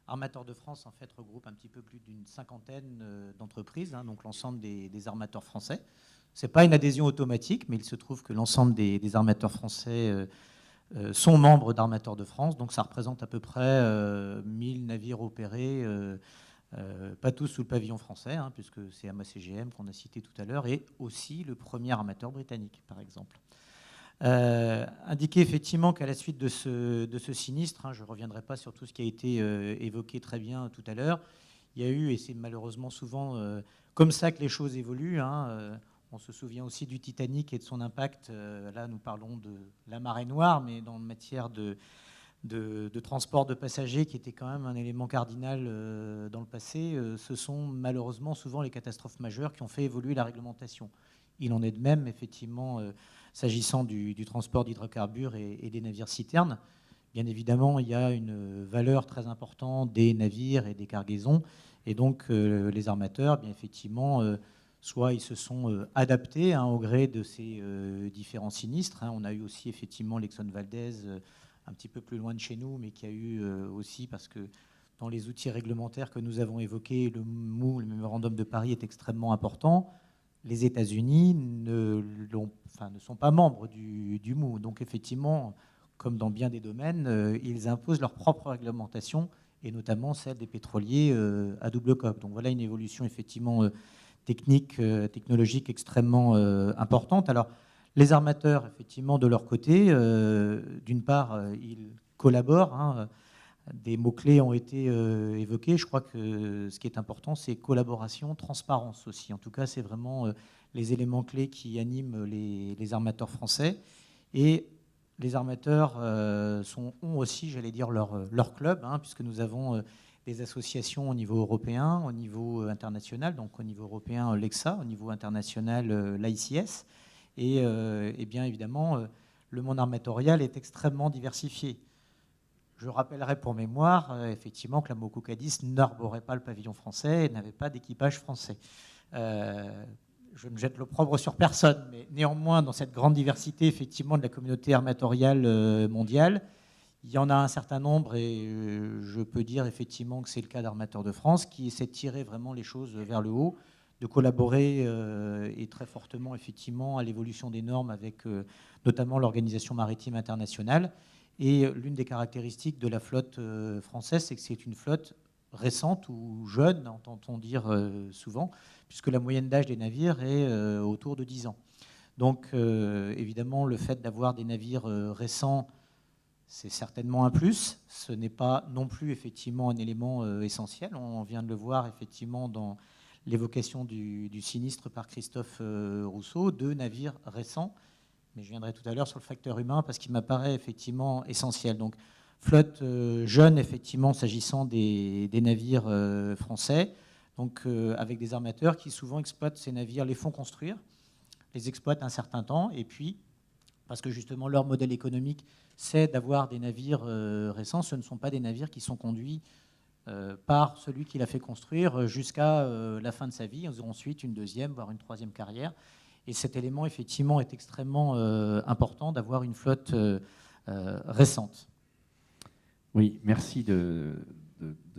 Armateurs de France, en fait, regroupe un petit peu plus d'une cinquantaine d'entreprises, hein, donc l'ensemble des armateurs français. Ce n'est pas une adhésion automatique, mais il se trouve que l'ensemble des armateurs français sont membres d'Armateurs de France, donc ça représente à peu près 1000 navires opérés, pas tous sous le pavillon français, hein, puisque c'est AMA-CGM qu'on a cité tout à l'heure, et aussi le premier armateur britannique, par exemple. Indiquer effectivement qu'à la suite de ce sinistre, hein, je ne reviendrai pas sur tout ce qui a été évoqué très bien tout à l'heure, il y a eu, et c'est malheureusement souvent comme ça que les choses évoluent, hein, on se souvient aussi du Titanic et de son impact. Là, nous parlons de la marée noire, mais dans matière de transport de passagers, qui était quand même un élément cardinal dans le passé, ce sont malheureusement souvent les catastrophes majeures qui ont fait évoluer la réglementation. Il en est de même, effectivement, s'agissant du transport d'hydrocarbures et des navires-citernes. Bien évidemment, il y a une valeur très importante des navires et des cargaisons. Et donc, les armateurs, bien effectivement, soit ils se sont adaptés, hein, au gré de ces différents sinistres. Hein. On a eu aussi, effectivement, l'Exxon Valdez, un petit peu plus loin de chez nous, mais qui a eu aussi, parce que dans les outils réglementaires que nous avons évoqués, le MOU, le Mémorandum de Paris, est extrêmement important. Les États-Unis ne sont pas membres du MOU. Donc effectivement, comme dans bien des domaines, ils imposent leur propre réglementation, et notamment celle des pétroliers à double coque. Donc voilà une évolution effectivement technologique extrêmement importante. Alors, les armateurs, effectivement, de leur côté, d'une part, ils collaborent. Hein, des mots-clés ont été évoqués. Je crois que ce qui est important, c'est collaboration, transparence aussi. En tout cas, c'est vraiment les éléments clés qui animent les armateurs français. Et les armateurs ont aussi, j'allais dire, leur club, hein, puisque nous avons des associations au niveau européen, au niveau international, donc au niveau européen, l'EXA, au niveau international, l'ICS. Et bien évidemment, le monde armatorial est extrêmement diversifié. Je rappellerai pour mémoire, effectivement, que la MOCO Cadiz n'arborait pas le pavillon français et n'avait pas d'équipage français. je ne jette l'opprobre sur personne, mais néanmoins, dans cette grande diversité, effectivement, de la communauté armatoriale mondiale, il y en a un certain nombre, et je peux dire effectivement que c'est le cas d'Armateurs de France, qui essaie de tirer vraiment les choses vers le haut, de collaborer et très fortement effectivement à l'évolution des normes avec notamment l'Organisation maritime internationale. Et l'une des caractéristiques de la flotte française, c'est que c'est une flotte récente ou jeune, entend-on dire souvent, puisque la moyenne d'âge des navires est autour de 10 ans. Donc évidemment, le fait d'avoir des navires récents, c'est certainement un plus. Ce n'est pas non plus effectivement un élément essentiel. On vient de le voir effectivement dans l'évocation du sinistre par Christophe Rousseau, 2 navires récents, mais je viendrai tout à l'heure sur le facteur humain parce qu'il m'apparaît effectivement essentiel. Donc flotte jeune effectivement s'agissant des navires français, donc avec des armateurs qui souvent exploitent ces navires, les font construire, les exploitent un certain temps, et puis parce que justement leur modèle économique c'est d'avoir des navires récents, ce ne sont pas des navires qui sont conduits par celui qui l'a fait construire jusqu'à la fin de sa vie. Ils auront ensuite une deuxième, voire une troisième carrière. Et cet élément, effectivement, est extrêmement important d'avoir une flotte récente. Oui, merci de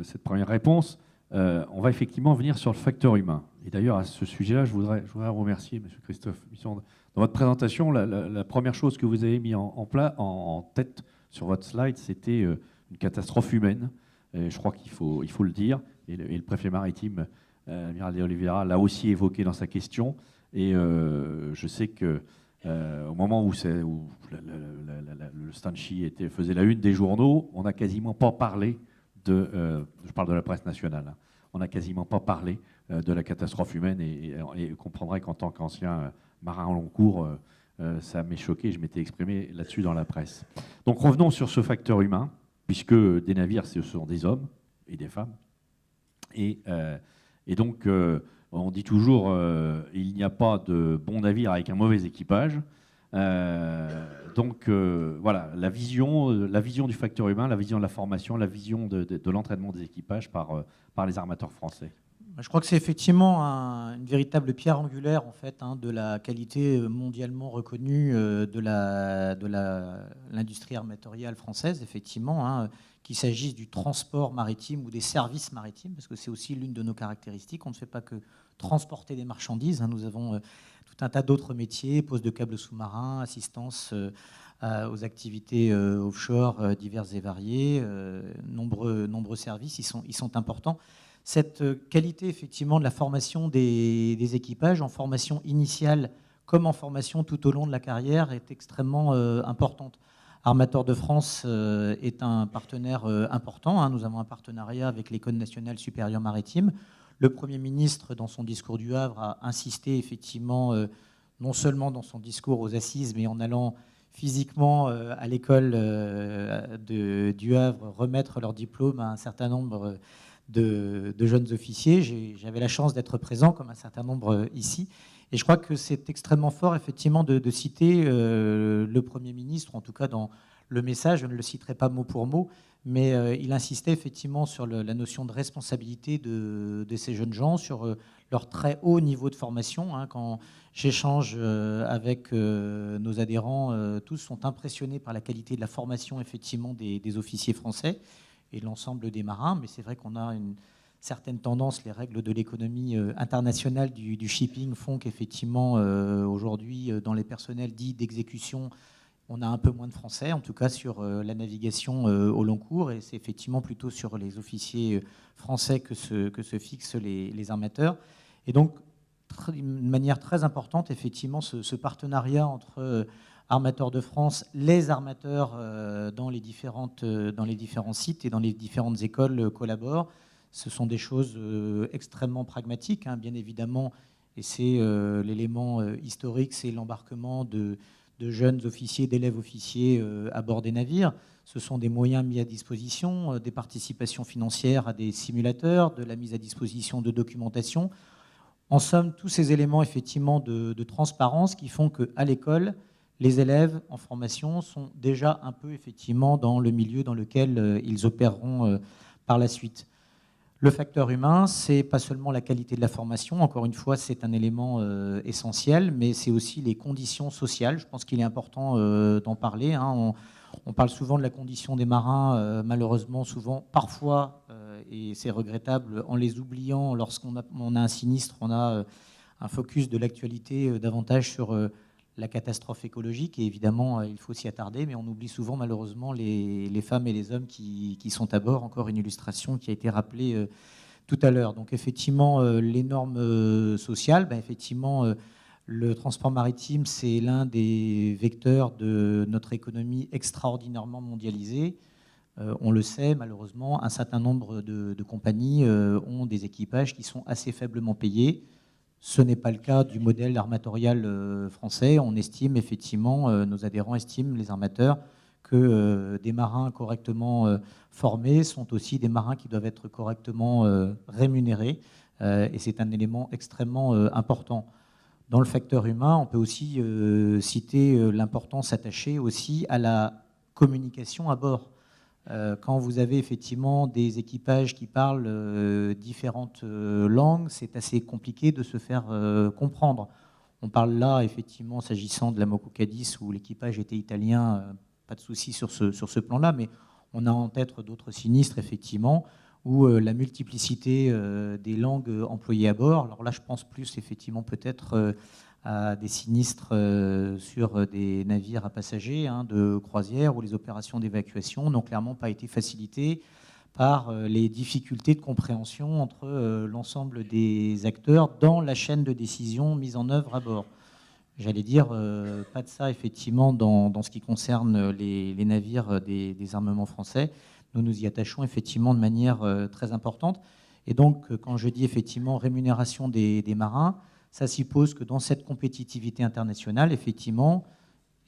cette première réponse. On va effectivement venir sur le facteur humain. Et d'ailleurs, à ce sujet-là, je voudrais remercier M. Christophe Misson. Dans votre présentation, la première chose que vous avez mis en tête sur votre slide, c'était une catastrophe humaine. Et je crois qu'il faut le dire. Et le préfet maritime, l'amiral de Oliveira, l'a aussi évoqué dans sa question. Et je sais que au moment où le Stanchi faisait la une des journaux, on n'a quasiment pas parlé je parle de la presse nationale, hein, on n'a quasiment pas parlé de la catastrophe humaine. Et vous comprendrez qu'en tant qu'ancien marin en long cours, ça m'est choqué, je m'étais exprimé là-dessus dans la presse. Donc revenons sur ce facteur humain, puisque des navires, ce sont des hommes et des femmes. Et donc, on dit toujours il n'y a pas de bon navire avec un mauvais équipage. Donc voilà, la vision du facteur humain, la vision de la formation, la vision de l'entraînement des équipages par les armateurs français. Je crois que c'est effectivement une véritable pierre angulaire en fait, de la qualité mondialement reconnue de l'industrie armatoriale française, effectivement, qu'il s'agisse du transport maritime ou des services maritimes, parce que c'est aussi l'une de nos caractéristiques. On ne fait pas que transporter des marchandises. Nous avons tout un tas d'autres métiers, pose de câbles sous-marins, assistance aux activités offshore diverses et variées, nombreux services, ils sont importants. Cette qualité effectivement de la formation des équipages en formation initiale comme en formation tout au long de la carrière est extrêmement importante. Armateurs de France est un partenaire important. Nous avons un partenariat avec l'École nationale supérieure maritime. Le Premier ministre, dans son discours du Havre, a insisté effectivement, non seulement dans son discours aux Assises, mais en allant physiquement à l'école du Havre remettre leur diplôme à un certain nombre de jeunes officiers. J'avais la chance d'être présent, comme un certain nombre ici. Et je crois que c'est extrêmement fort, effectivement, de citer le Premier ministre, en tout cas dans le message, je ne le citerai pas mot pour mot, mais il insistait effectivement sur la notion de responsabilité de ces jeunes gens, sur leur très haut niveau de formation. Quand j'échange avec nos adhérents, tous sont impressionnés par la qualité de la formation, effectivement, des officiers français et l'ensemble des marins. Mais c'est vrai qu'on a une certaine tendance, les règles de l'économie internationale du shipping font qu'effectivement, aujourd'hui, dans les personnels dits d'exécution, on a un peu moins de Français, en tout cas sur la navigation au long cours, et c'est effectivement plutôt sur les officiers français que se fixent les armateurs. Et donc, d'une manière très importante, effectivement, ce partenariat entre Armateurs de France, les armateurs dans les différents sites et dans les différentes écoles collaborent. Ce sont des choses extrêmement pragmatiques, bien évidemment, et c'est l'élément historique, c'est l'embarquement de jeunes officiers, d'élèves officiers à bord des navires. Ce sont des moyens mis à disposition, des participations financières à des simulateurs, de la mise à disposition de documentation. En somme, tous ces éléments effectivement de transparence qui font qu'à l'école, les élèves en formation sont déjà un peu effectivement dans le milieu dans lequel ils opéreront par la suite. Le facteur humain, c'est pas seulement la qualité de la formation, encore une fois, c'est un élément essentiel, mais c'est aussi les conditions sociales. Je pense qu'il est important d'en parler, hein. On parle souvent de la condition des marins, malheureusement, souvent, parfois, et c'est regrettable, en les oubliant, lorsqu'on a un sinistre, on a un focus de l'actualité davantage sur la catastrophe écologique, et évidemment, il faut s'y attarder, mais on oublie souvent, malheureusement, les femmes et les hommes qui sont à bord. Encore une illustration qui a été rappelée tout à l'heure. Donc, effectivement, les normes sociales, effectivement, le transport maritime, c'est l'un des vecteurs de notre économie extraordinairement mondialisée. On le sait, malheureusement, un certain nombre de compagnies ont des équipages qui sont assez faiblement payés. Ce n'est pas le cas du modèle armatorial français. On estime effectivement, nos adhérents estiment, les armateurs, que des marins correctement formés sont aussi des marins qui doivent être correctement rémunérés. Et c'est un élément extrêmement important. Dans le facteur humain, on peut aussi citer l'importance attachée aussi à la communication à bord. Quand vous avez effectivement des équipages qui parlent différentes langues, c'est assez compliqué de se faire comprendre. On parle là, effectivement, s'agissant de la Moco Cadiz, où l'équipage était italien, pas de souci sur ce plan-là, mais on a en tête d'autres sinistres, effectivement, où la multiplicité des langues employées à bord, alors là, je pense plus, effectivement, peut-être à des sinistres sur des navires à passagers de croisière, où les opérations d'évacuation n'ont clairement pas été facilitées par les difficultés de compréhension entre l'ensemble des acteurs dans la chaîne de décision mise en œuvre à bord. J'allais dire, pas de ça, effectivement, dans ce qui concerne les navires des armements français. Nous nous y attachons, effectivement, de manière très importante. Et donc, quand je dis, effectivement, rémunération des marins, ça suppose que dans cette compétitivité internationale, effectivement,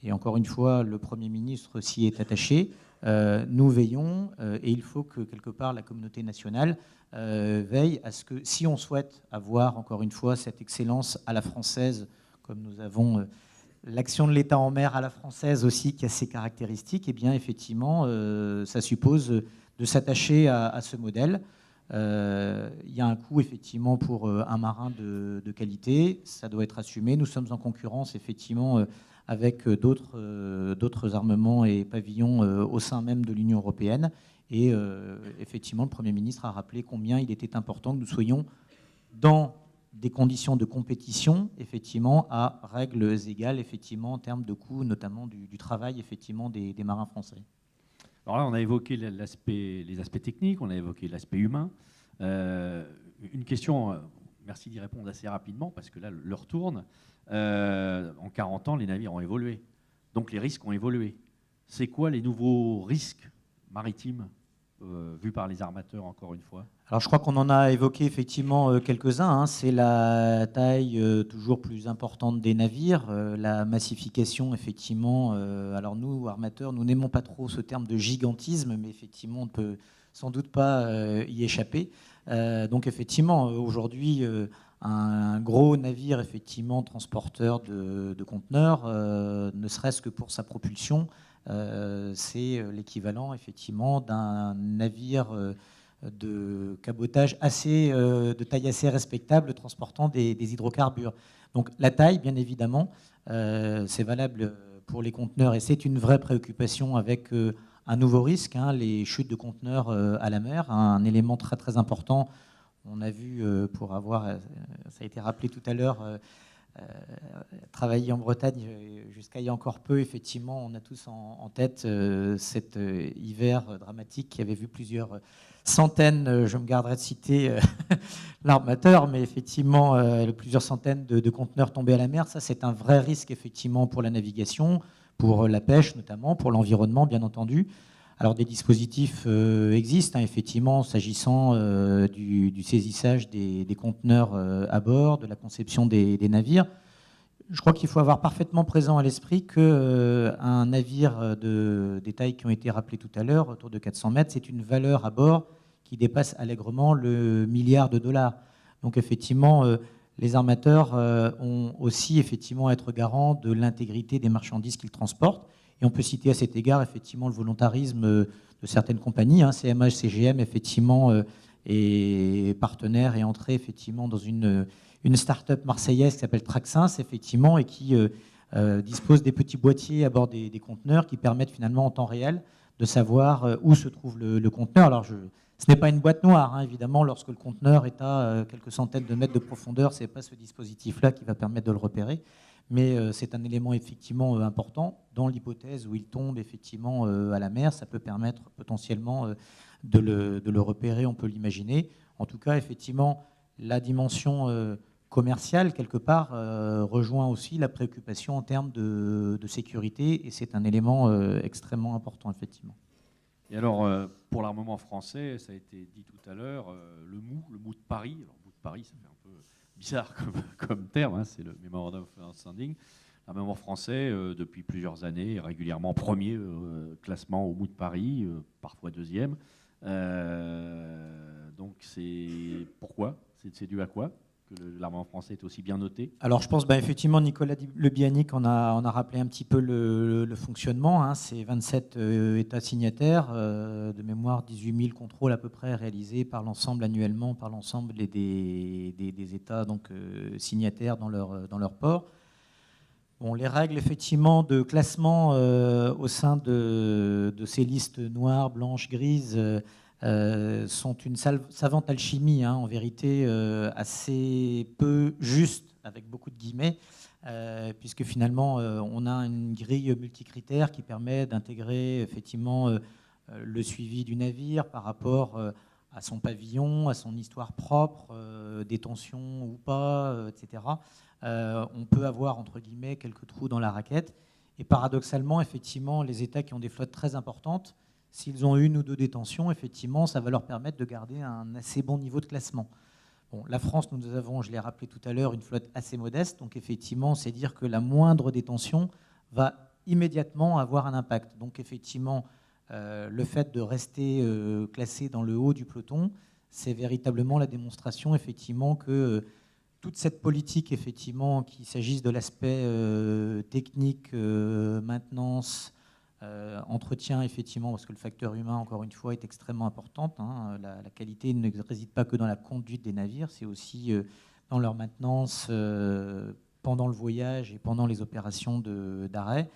et encore une fois, le Premier ministre s'y est attaché, nous veillons, et il faut que, quelque part, la communauté nationale veille à ce que, si on souhaite avoir, encore une fois, cette excellence à la française, comme nous avons l'action de l'État en mer à la française aussi, qui a ses caractéristiques, eh bien, effectivement, ça suppose de s'attacher à ce modèle. Il y a un coût, effectivement, pour un marin de qualité. Ça doit être assumé. Nous sommes en concurrence, effectivement, avec d'autres armements et pavillons au sein même de l'Union européenne. Et effectivement, le Premier ministre a rappelé combien il était important que nous soyons dans des conditions de compétition, effectivement, à règles égales, effectivement, en termes de coûts, notamment du travail, effectivement, des marins français. Alors là, on a évoqué les aspects techniques, on a évoqué l'aspect humain. Une question, merci d'y répondre assez rapidement, parce que là, l'heure tourne. En 40 ans, les navires ont évolué. Donc les risques ont évolué. C'est quoi les nouveaux risques maritimes vus par les armateurs, encore une fois? Alors je crois qu'on en a évoqué effectivement quelques-uns. C'est la taille toujours plus importante des navires, la massification, effectivement. Alors nous, armateurs, nous n'aimons pas trop ce terme de gigantisme, mais effectivement, on ne peut sans doute pas y échapper. Donc effectivement, aujourd'hui, un gros navire, effectivement, transporteur de conteneurs, ne serait-ce que pour sa propulsion, c'est l'équivalent, effectivement, d'un navire de cabotage de taille assez respectable, transportant des hydrocarbures. Donc la taille, bien évidemment, c'est valable pour les conteneurs, et c'est une vraie préoccupation avec un nouveau risque, les chutes de conteneurs à la mer, un élément très très important. On a vu, pour avoir, ça a été rappelé tout à l'heure, travailler en Bretagne jusqu'à il y a encore peu, effectivement, on a tous en tête cet hiver dramatique qui avait vu plusieurs centaines, je me garderai de citer l'armateur, mais effectivement plusieurs centaines de conteneurs tombés à la mer. Ça, c'est un vrai risque, effectivement, pour la navigation, pour la pêche notamment, pour l'environnement, bien entendu. Alors des dispositifs existent, effectivement, s'agissant du saisissage des conteneurs à bord, de la conception des navires. Je crois qu'il faut avoir parfaitement présent à l'esprit qu'un navire des tailles qui ont été rappelées tout à l'heure, autour de 400 mètres, c'est une valeur à bord qui dépasse allègrement le milliard de dollars. Donc effectivement, les armateurs ont aussi effectivement à être garants de l'intégrité des marchandises qu'ils transportent. Et on peut citer à cet égard effectivement le volontarisme de certaines compagnies, CMA, CGM, effectivement, est partenaire et entré effectivement dans une start-up marseillaise qui s'appelle Traxens, effectivement, et qui dispose des petits boîtiers à bord des conteneurs qui permettent finalement en temps réel de savoir où se trouve le conteneur. Alors, ce n'est pas une boîte noire, hein, évidemment, lorsque le conteneur est à quelques centaines de mètres de profondeur, ce n'est pas ce dispositif-là qui va permettre de le repérer, mais c'est un élément effectivement important. Dans l'hypothèse où il tombe effectivement à la mer, ça peut permettre potentiellement de le repérer, on peut l'imaginer. En tout cas, effectivement, la dimension commerciale, quelque part, rejoint aussi la préoccupation en termes de sécurité, et c'est un élément extrêmement important, effectivement. Et alors, pour l'armement français, ça a été dit tout à l'heure, le MOU de Paris. Alors, MOU de Paris, ça fait un peu bizarre comme terme, hein, c'est le Memorandum of Understanding. L'armement français, depuis plusieurs années, est régulièrement premier classement au MOU de Paris, parfois deuxième. Donc, c'est pourquoi ? C'est dû à quoi que l'armement français est aussi bien noté? Alors je pense effectivement, Nicolas Le Bianic en a rappelé un petit peu le fonctionnement. Hein. C'est 27 États signataires, de mémoire 18 000 contrôles à peu près réalisés par l'ensemble annuellement, par l'ensemble des États donc, signataires dans leur port. Bon, les règles effectivement de classement au sein de ces listes noires, blanches, grises sont une savante alchimie, hein, en vérité assez peu juste, avec beaucoup de guillemets, puisque finalement on a une grille multicritère qui permet d'intégrer effectivement le suivi du navire par rapport à son pavillon, à son histoire propre, détention ou pas, etc. On peut avoir entre guillemets quelques trous dans la raquette, et paradoxalement effectivement les États qui ont des flottes très importantes, s'ils ont une ou deux détentions, effectivement, ça va leur permettre de garder un assez bon niveau de classement. Bon, la France, nous avons, je l'ai rappelé tout à l'heure, une flotte assez modeste. Donc, effectivement, c'est dire que la moindre détention va immédiatement avoir un impact. Donc, effectivement, le fait de rester classé dans le haut du peloton, c'est véritablement la démonstration, effectivement, que toute cette politique, effectivement, qu'il s'agisse de l'aspect technique, maintenance, entretien, effectivement, parce que le facteur humain, encore une fois, est extrêmement important. Hein. La qualité ne réside pas que dans la conduite des navires, c'est aussi dans leur maintenance pendant le voyage et pendant les opérations d'arrêt,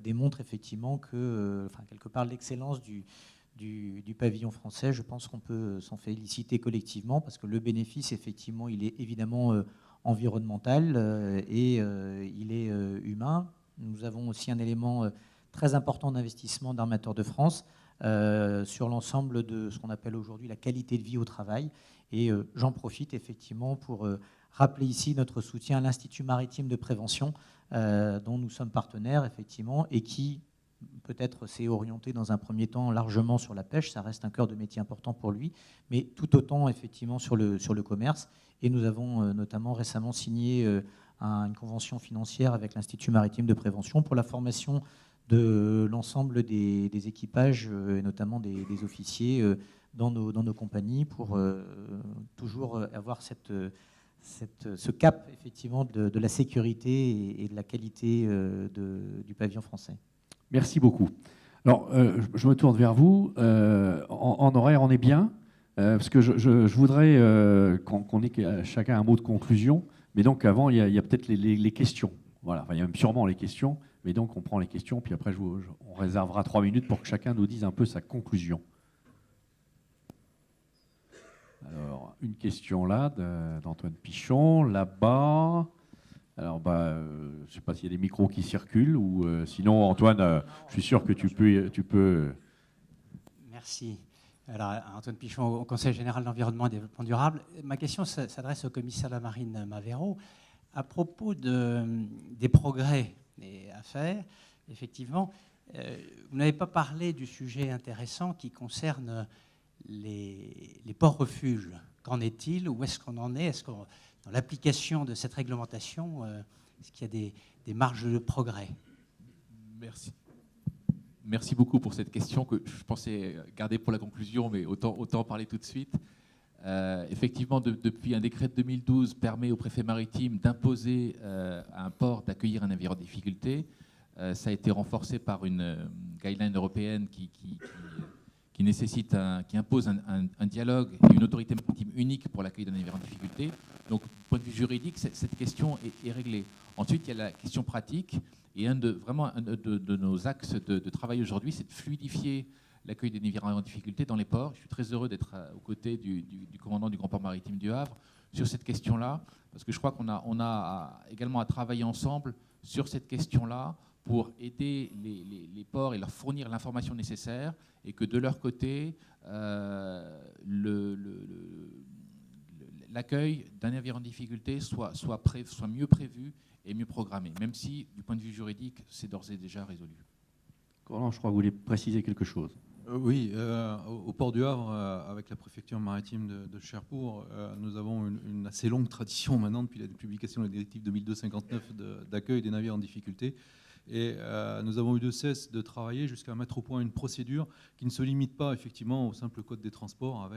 démontre effectivement que, quelque part, l'excellence du pavillon français, je pense qu'on peut s'en féliciter collectivement, parce que le bénéfice, effectivement, il est évidemment environnemental et il est humain. Nous avons aussi un élément très important d'investissement d'Armateurs de France sur l'ensemble de ce qu'on appelle aujourd'hui la qualité de vie au travail. Et j'en profite effectivement pour rappeler ici notre soutien à l'Institut maritime de prévention dont nous sommes partenaires effectivement, et qui peut-être s'est orienté dans un premier temps largement sur la pêche, ça reste un cœur de métier important pour lui, mais tout autant effectivement sur le commerce. Et nous avons notamment récemment signé une convention financière avec l'Institut maritime de prévention pour la formation de l'ensemble des équipages, et notamment des officiers dans nos compagnies, pour toujours avoir ce cap effectivement de la sécurité et de la qualité du pavillon français. Merci beaucoup. Alors, je me tourne vers vous. En horaire, on est bien, parce que je voudrais qu'on ait chacun un mot de conclusion, mais donc avant, il y a peut-être les questions. Voilà, il y a même sûrement les questions. Mais donc, on prend les questions, puis après, on réservera 3 minutes pour que chacun nous dise un peu sa conclusion. Alors, une question là, d'Antoine Pichon, là-bas. Alors, je ne sais pas s'il y a des micros qui circulent, ou sinon, Antoine, je suis sûr que tu peux... Merci. Alors, Antoine Pichon, au Conseil général de l'environnement et développement durable. Ma question s'adresse au commissaire de la Marine Mavero. À propos des progrès à faire, effectivement, vous n'avez pas parlé du sujet intéressant qui concerne les ports-refuges. Qu'en est-il? Où est-ce qu'on en est? Est-ce qu'on, dans l'application de cette réglementation, est-ce qu'il y a des marges de progrès? Merci beaucoup pour cette question que je pensais garder pour la conclusion, mais autant en parler tout de suite. Effectivement, depuis un décret de 2012, permet au préfet maritime d'imposer à un port d'accueillir un navire en difficulté. Ça a été renforcé par une guideline européenne qui qui impose un dialogue et une autorité maritime unique pour l'accueil d'un navire en difficulté. Donc, du point de vue juridique, cette question est réglée. Ensuite, il y a la question pratique. Et un de nos axes de travail aujourd'hui, c'est de fluidifier l'accueil des navires en difficulté dans les ports. Je suis très heureux d'être aux côtés du commandant du Grand Port Maritime du Havre sur cette question-là, parce que je crois qu'on a également à travailler ensemble sur cette question-là pour aider les ports et leur fournir l'information nécessaire, et que de leur côté, l'accueil d'un navire en difficulté soit mieux prévu et mieux programmé, même si, du point de vue juridique, c'est d'ores et déjà résolu. Commandant, je crois que vous voulez préciser quelque chose. Oui, au port du Havre, avec la préfecture maritime de Cherbourg, nous avons une assez longue tradition maintenant, depuis la publication de la directive 2259 d'accueil des navires en difficulté. Et nous avons eu de cesse de travailler jusqu'à mettre au point une procédure qui ne se limite pas effectivement au simple code des transports.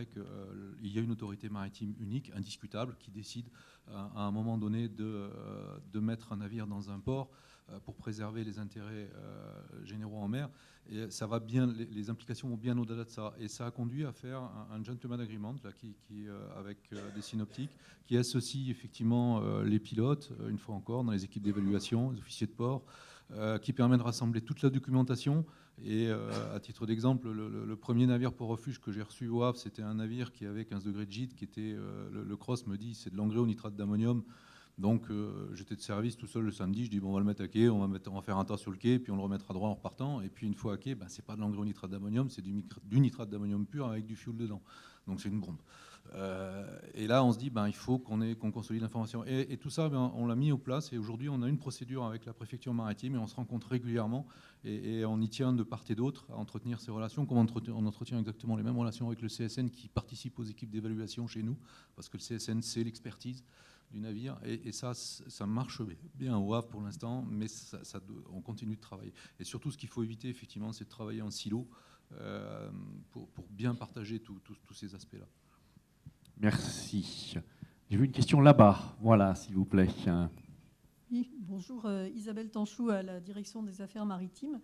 Il y a une autorité maritime unique, indiscutable, qui décide à un moment donné de mettre un navire dans un port pour préserver les intérêts généraux en mer. Et ça va bien, les implications vont bien au-delà de ça. Et ça a conduit à faire un gentleman agreement là, avec des synoptiques, qui associe effectivement les pilotes, une fois encore, dans les équipes d'évaluation, les officiers de port, qui permet de rassembler toute la documentation. Et à titre d'exemple, le premier navire pour refuge que j'ai reçu au Havre, c'était un navire qui avait 15 degrés de gîte, qui était, le CROSS me dit, c'est de l'engrais au nitrate d'ammonium. Donc j'étais de service tout seul le samedi, je dis bon, on va le mettre à quai, on va faire un tas sur le quai, puis on le remettra droit en repartant. Et puis une fois à quai, c'est pas de l'engrais au nitrate d'ammonium, c'est du nitrate d'ammonium pur avec du fioul dedans. Donc c'est une bombe. Et là on se dit il faut qu'on consolide l'information. Et tout ça, on l'a mis en place, et aujourd'hui on a une procédure avec la préfecture maritime, et on se rencontre régulièrement, et on y tient de part et d'autre à entretenir ces relations, comme on entretient exactement les mêmes relations avec le CSN qui participe aux équipes d'évaluation chez nous, parce que le CSN c'est l'expertise du navire, et ça marche bien au Havre pour l'instant, mais on continue de travailler. Et surtout, ce qu'il faut éviter, effectivement, c'est de travailler en silo pour bien partager tous ces aspects-là. Merci. J'ai vu une question là-bas. Voilà, s'il vous plaît. Oui, bonjour, Isabelle Tanchou à la direction des affaires maritimes.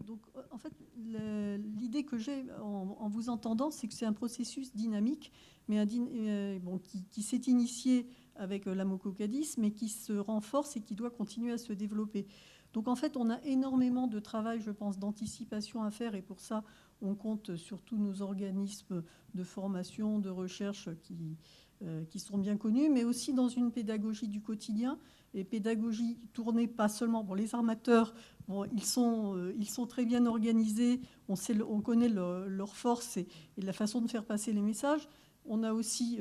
Donc, en fait, l'idée que j'ai en vous entendant, c'est que c'est un processus dynamique, mais qui s'est initié avec l'AMOCO Cadiz, mais qui se renforce et qui doit continuer à se développer. Donc, en fait, on a énormément de travail, je pense, d'anticipation à faire, et pour ça, on compte sur tous nos organismes de formation, de recherche qui sont bien connus, mais aussi dans une pédagogie du quotidien, et pédagogie tournée pas seulement pour les armateurs. Ils sont très bien organisés, on connaît leurs forces et la façon de faire passer les messages. On a aussi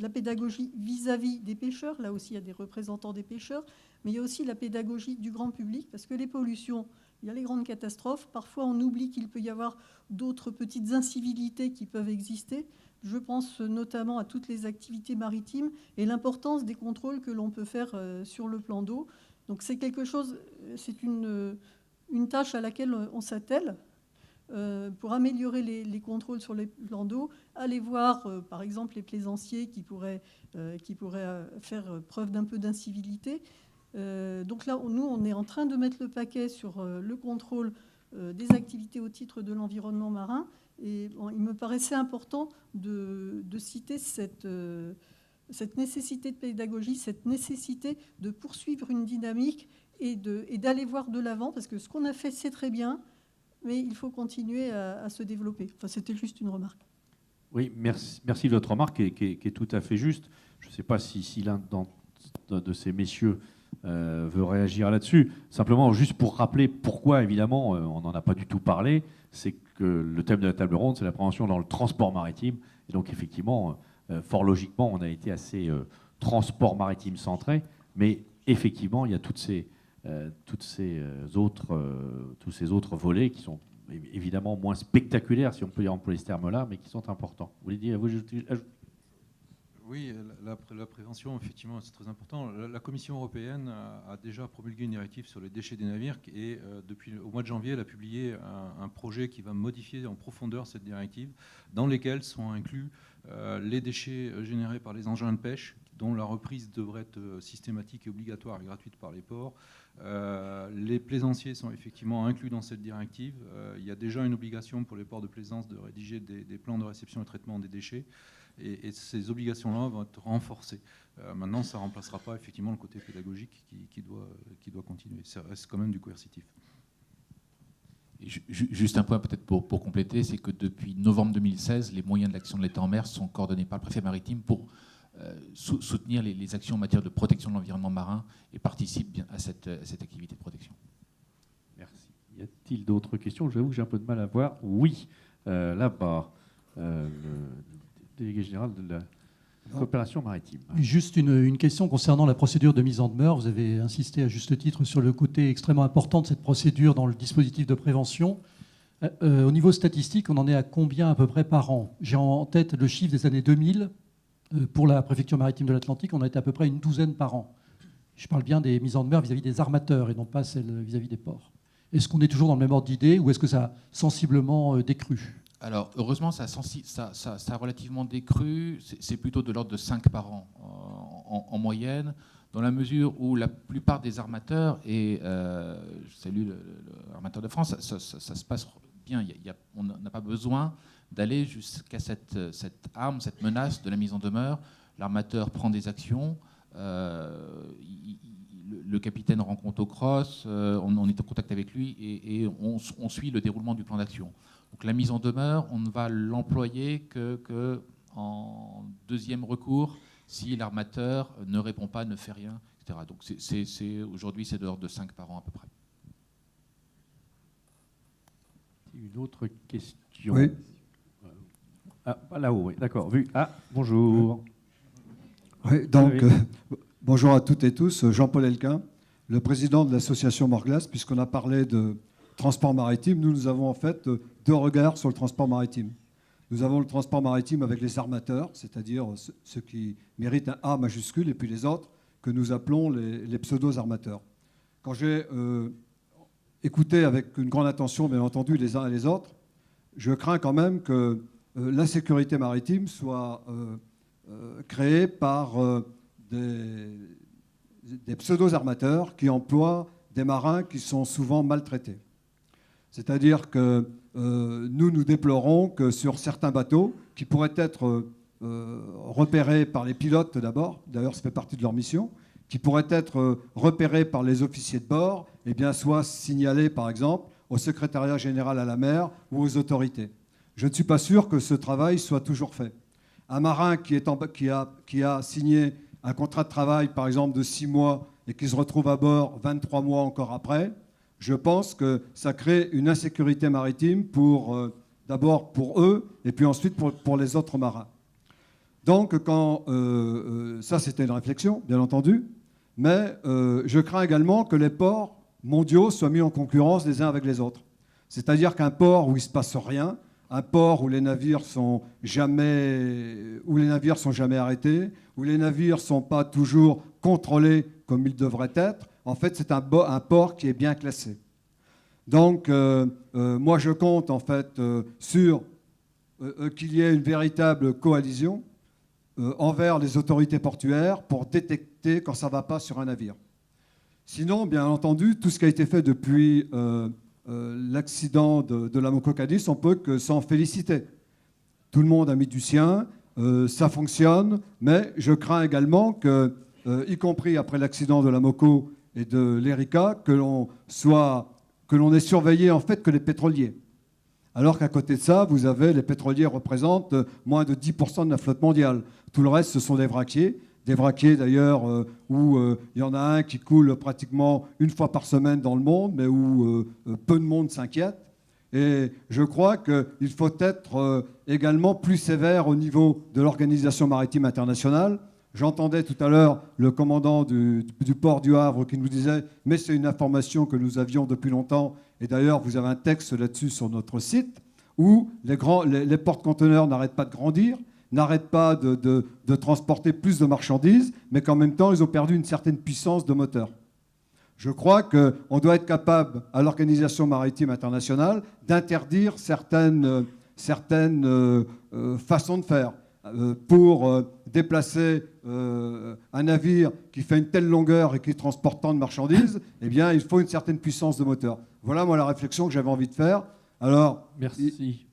la pédagogie vis-à-vis des pêcheurs. Là aussi, il y a des représentants des pêcheurs, mais il y a aussi la pédagogie du grand public, parce que les pollutions, il y a les grandes catastrophes. Parfois, on oublie qu'il peut y avoir d'autres petites incivilités qui peuvent exister. Je pense notamment à toutes les activités maritimes et l'importance des contrôles que l'on peut faire sur le plan d'eau. Donc c'est quelque chose, c'est une tâche à laquelle on s'attelle pour améliorer les contrôles sur les plans d'eau. Aller voir, par exemple, les plaisanciers qui pourraient faire preuve d'un peu d'incivilité. Donc là, nous, on est en train de mettre le paquet sur le contrôle des activités au titre de l'environnement marin. Et il me paraissait important de citer cette nécessité de pédagogie, cette nécessité de poursuivre une dynamique et d'aller voir de l'avant, parce que ce qu'on a fait, c'est très bien, mais il faut continuer à se développer. Enfin, c'était juste une remarque. Oui, merci de votre remarque qui est tout à fait juste. Je ne sais pas si l'un de ces messieurs veut réagir là-dessus. Simplement, juste pour rappeler pourquoi, évidemment, on n'en a pas du tout parlé, c'est que le thème de la table ronde, c'est la prévention dans le transport maritime. Et donc, effectivement, fort logiquement, on a été assez transport maritime centré, mais effectivement, il y a tous ces autres volets qui sont évidemment moins spectaculaires, si on peut y employer ce terme-là, mais qui sont importants. Vous voulez dire, Oui, la prévention, effectivement, c'est très important. La Commission européenne a déjà promulgué une directive sur les déchets des navires et au mois de janvier, elle a publié un projet qui va modifier en profondeur cette directive, dans lesquels sont inclus les déchets générés par les engins de pêche, dont la reprise devrait être systématique et obligatoire et gratuite par les ports. Les plaisanciers sont effectivement inclus dans cette directive. Il y a déjà une obligation pour les ports de plaisance de rédiger des plans de réception et traitement des déchets. Et ces obligations-là vont être renforcées. Maintenant, ça ne remplacera pas effectivement le côté pédagogique qui doit continuer. Ça reste quand même du coercitif. Et juste un point peut-être pour compléter, c'est que depuis novembre 2016, les moyens de l'action de l'État en mer sont coordonnés par le préfet maritime pour soutenir les actions en matière de protection de l'environnement marin et participent bien à cette activité de protection. Merci. Y a-t-il d'autres questions? J'avoue que j'ai un peu de mal à voir. Oui, là-bas, le délégué général de la coopération maritime. Juste une question concernant la procédure de mise en demeure. Vous avez insisté à juste titre sur le côté extrêmement important de cette procédure dans le dispositif de prévention. Au niveau statistique, on en est à combien à peu près par an? J'ai en tête le chiffre des années 2000. Pour la préfecture maritime de l'Atlantique, on a été à peu près une douzaine par an. Je parle bien des mises en demeure vis-à-vis des armateurs et non pas celles vis-à-vis des ports. Est-ce qu'on est toujours dans le même ordre d'idée ou est-ce que ça a sensiblement décru? Alors, heureusement, ça a relativement décru. C'est plutôt de l'ordre de 5 par an en moyenne, dans la mesure où la plupart des armateurs, et je salue l'armateur de France, ça se passe bien. On n'a pas besoin d'aller jusqu'à cette arme, cette menace de la mise en demeure. L'armateur prend des actions, le capitaine rencontre au cross, on est en contact avec lui et on suit le déroulement du plan d'action. Donc la mise en demeure, on ne va l'employer que en deuxième recours, si l'armateur ne répond pas, ne fait rien, etc. Donc aujourd'hui, c'est de l'ordre de 5 par an à peu près. Une autre question? Oui. Là-haut, oui, d'accord. Bonjour. Oui, donc, bonjour à toutes et tous. Jean-Paul Elquin, le président de l'association Morglas, puisqu'on a parlé de transport maritime. Nous avons en fait deux regards sur le transport maritime. Nous avons le transport maritime avec les armateurs, c'est-à-dire ceux qui méritent un A majuscule, et puis les autres que nous appelons les pseudo-armateurs. Quand j'ai écouté avec une grande attention, bien entendu, les uns et les autres, je crains quand même que l'insécurité maritime soit créée par des pseudo-armateurs qui emploient des marins qui sont souvent maltraités. C'est-à-dire que nous déplorons que sur certains bateaux, qui pourraient être repérés par les pilotes d'abord, d'ailleurs ça fait partie de leur mission, qui pourraient être repérés par les officiers de bord, et bien soit signalés par exemple au secrétariat général à la mer ou aux autorités. Je ne suis pas sûr que ce travail soit toujours fait. Un marin qui a signé un contrat de travail, par exemple, de 6 mois et qui se retrouve à bord 23 mois encore après, je pense que ça crée une insécurité maritime d'abord pour eux et puis ensuite pour les autres marins. Donc, ça, c'était une réflexion, bien entendu, mais je crains également que les ports mondiaux soient mis en concurrence les uns avec les autres. C'est-à-dire qu'un port où il ne se passe rien, un port où les navires sont jamais arrêtés, où les navires ne sont pas toujours contrôlés comme ils devraient être, en fait, c'est un port qui est bien classé. Donc, moi, je compte en fait sur qu'il y ait une véritable coalition envers les autorités portuaires pour détecter quand ça ne va pas sur un navire. Sinon, bien entendu, tout ce qui a été fait depuis l'accident de la Moco Cadiz, on peut que s'en féliciter. Tout le monde a mis du sien, ça fonctionne, mais je crains également que, y compris après l'accident de la Moco et de l'Erika, que l'on ait surveillé en fait que les pétroliers. Alors qu'à côté de ça, vous avez les pétroliers représentent moins de 10% de la flotte mondiale. Tout le reste, ce sont des vraquiers. Des vraquiers d'ailleurs où il y en a un qui coule pratiquement une fois par semaine dans le monde, mais où peu de monde s'inquiète. Et je crois qu'il faut être également plus sévère au niveau de l'Organisation maritime internationale. J'entendais tout à l'heure le commandant du port du Havre qui nous disait « mais c'est une information que nous avions depuis longtemps ». Et d'ailleurs, vous avez un texte là-dessus sur notre site où les porte-conteneurs n'arrêtent pas de grandir. n'arrêtent pas de transporter plus de marchandises, mais qu'en même temps, ils ont perdu une certaine puissance de moteur. Je crois qu'on doit être capable, à l'Organisation maritime internationale, d'interdire certaines façons de faire. Pour déplacer un navire qui fait une telle longueur et qui transporte tant de marchandises, eh bien, il faut une certaine puissance de moteur. Voilà, moi, la réflexion que j'avais envie de faire. Alors, Merci.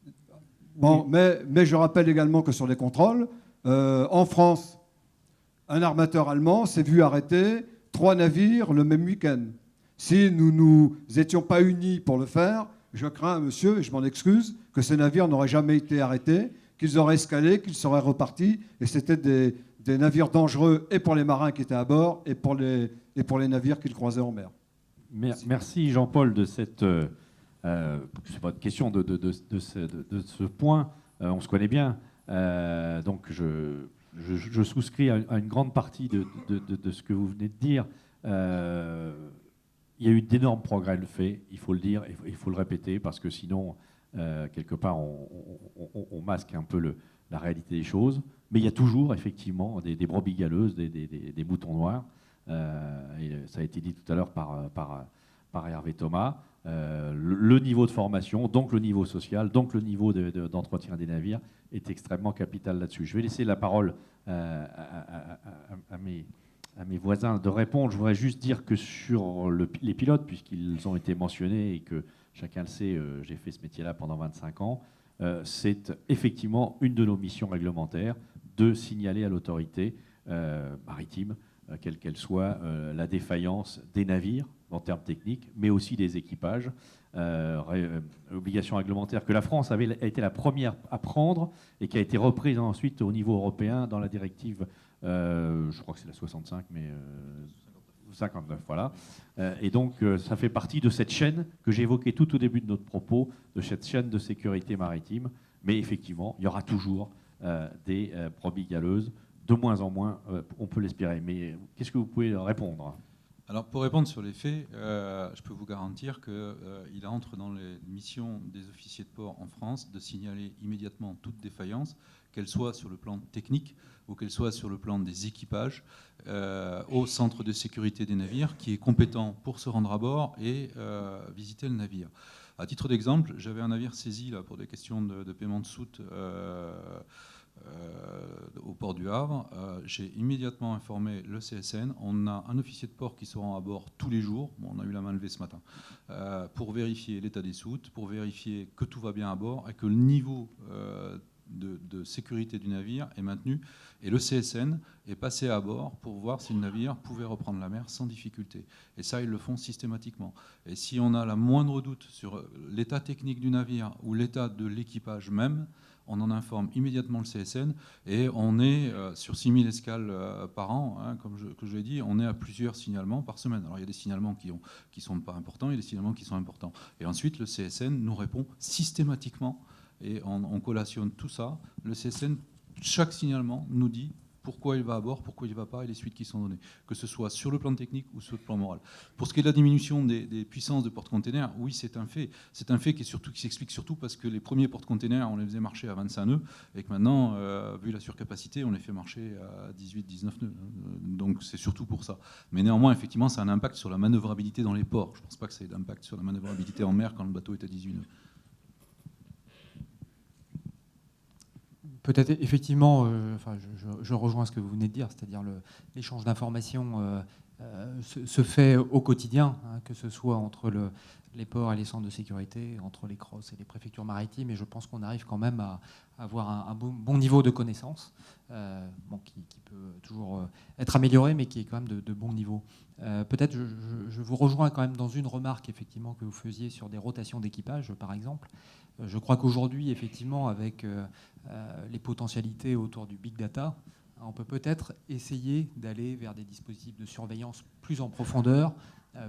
Bon, mais je rappelle également que sur les contrôles, en France, un armateur allemand s'est vu arrêter 3 navires le même week-end. Si nous n'étions pas unis pour le faire, je crains, monsieur, et je m'en excuse, que ces navires n'auraient jamais été arrêtés, qu'ils auraient escalé, qu'ils seraient repartis, et c'était des navires dangereux et pour les marins qui étaient à bord et pour les navires qu'ils croisaient en mer. Merci Jean-Paul de cette c'est pas une question de ce point. On se connaît bien, donc je souscris à une grande partie de ce que vous venez de dire. Il y a eu d'énormes progrès le fait, il faut le dire, il faut le répéter, parce que sinon, quelque part, on masque un peu la réalité des choses. Mais il y a toujours, effectivement, des brebis galeuses, des moutons noirs. Et ça a été dit tout à l'heure par Hervé Thomas. Le niveau de formation, donc le niveau social, donc le niveau d'entretien des navires est extrêmement capital là-dessus. Je vais laisser la parole à mes voisins de répondre. Je voudrais juste dire que sur les pilotes, puisqu'ils ont été mentionnés et que chacun le sait, j'ai fait ce métier-là pendant 25 ans, c'est effectivement une de nos missions réglementaires de signaler à l'autorité maritime, quelle qu'elle soit, la défaillance des navires en termes techniques, mais aussi des équipages. Obligation réglementaire que la France a été la première à prendre et qui a été reprise ensuite au niveau européen dans la directive, je crois que c'est la 65, mais 59, voilà. Et donc, ça fait partie de cette chaîne que j'ai évoquée tout au début de notre propos, de cette chaîne de sécurité maritime. Mais effectivement, il y aura toujours des brebis galeuses, de moins en moins, on peut l'espérer. Mais qu'est-ce que vous pouvez répondre ? Alors, pour répondre sur les faits, je peux vous garantir qu'il entre dans les missions des officiers de port en France de signaler immédiatement toute défaillance, qu'elle soit sur le plan technique ou qu'elle soit sur le plan des équipages, au centre de sécurité des navires, qui est compétent pour se rendre à bord et visiter le navire. À titre d'exemple, j'avais un navire saisi là, pour des questions de paiement de soute au port du Havre. J'ai immédiatement informé le CSN. On a un officier de port qui se rend à bord tous les jours. Bon, on a eu la main levée ce matin pour vérifier l'état des soutes, pour vérifier que tout va bien à bord et que le niveau de sécurité du navire est maintenu. Et le CSN est passé à bord pour voir si le navire pouvait reprendre la mer sans difficulté. Et ça, ils le font systématiquement. Et si on a la moindre doute sur l'état technique du navire ou l'état de l'équipage même, on en informe immédiatement le CSN et on est sur 6000 escales par an, hein, comme je l'ai dit, on est à plusieurs signalements par semaine. Alors il y a des signalements qui ne sont pas importants, il y a des signalements qui sont importants. Et ensuite, le CSN nous répond systématiquement et on collationne tout ça. Le CSN, chaque signalement nous dit pourquoi il va à bord, pourquoi il ne va pas et les suites qui sont données, que ce soit sur le plan technique ou sur le plan moral. Pour ce qui est de la diminution des puissances de porte-containers, oui, c'est un fait. C'est un fait qui s'explique surtout parce que les premiers porte-containers, on les faisait marcher à 25 nœuds et que maintenant, vu la surcapacité, on les fait marcher à 18-19 nœuds. Donc c'est surtout pour ça. Mais néanmoins, effectivement, ça a un impact sur la manœuvrabilité dans les ports. Je ne pense pas que ça ait d'impact sur la manœuvrabilité en mer quand le bateau est à 18 nœuds. Peut-être effectivement, je rejoins ce que vous venez de dire, c'est-à-dire l'échange d'informations se fait au quotidien, hein, que ce soit entre les ports et les centres de sécurité, entre les CROSS et les préfectures maritimes, et je pense qu'on arrive quand même à avoir un bon niveau de connaissance, qui peut toujours être amélioré, mais qui est quand même de bon niveau. Peut-être je vous rejoins quand même dans une remarque effectivement que vous faisiez sur des rotations d'équipage, par exemple. Je crois qu'aujourd'hui, effectivement, avec les potentialités autour du big data, on peut peut-être essayer d'aller vers des dispositifs de surveillance plus en profondeur,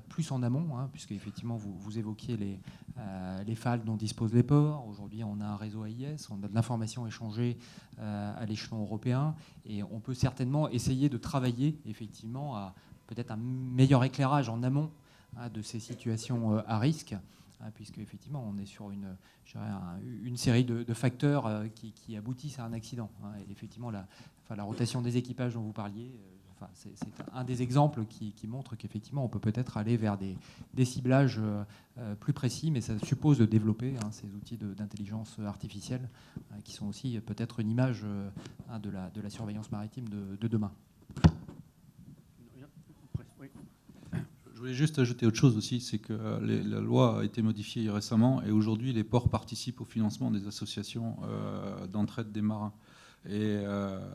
plus en amont, hein, puisque effectivement vous évoquiez les FAL dont disposent les ports. Aujourd'hui, on a un réseau AIS, on a de l'information échangée à l'échelon européen, et on peut certainement essayer de travailler effectivement à peut-être un meilleur éclairage en amont, hein, de ces situations à risque. puisque effectivement on est sur une série de facteurs qui aboutissent à un accident. Et effectivement, la rotation des équipages dont vous parliez, c'est un des exemples qui montre qu'effectivement on peut peut-être aller vers des ciblages plus précis, mais ça suppose de développer ces outils d'intelligence artificielle qui sont aussi peut-être une image de la surveillance maritime de demain. Je voulais juste ajouter autre chose aussi, c'est que la loi a été modifiée récemment et aujourd'hui les ports participent au financement des associations d'entraide des marins. Et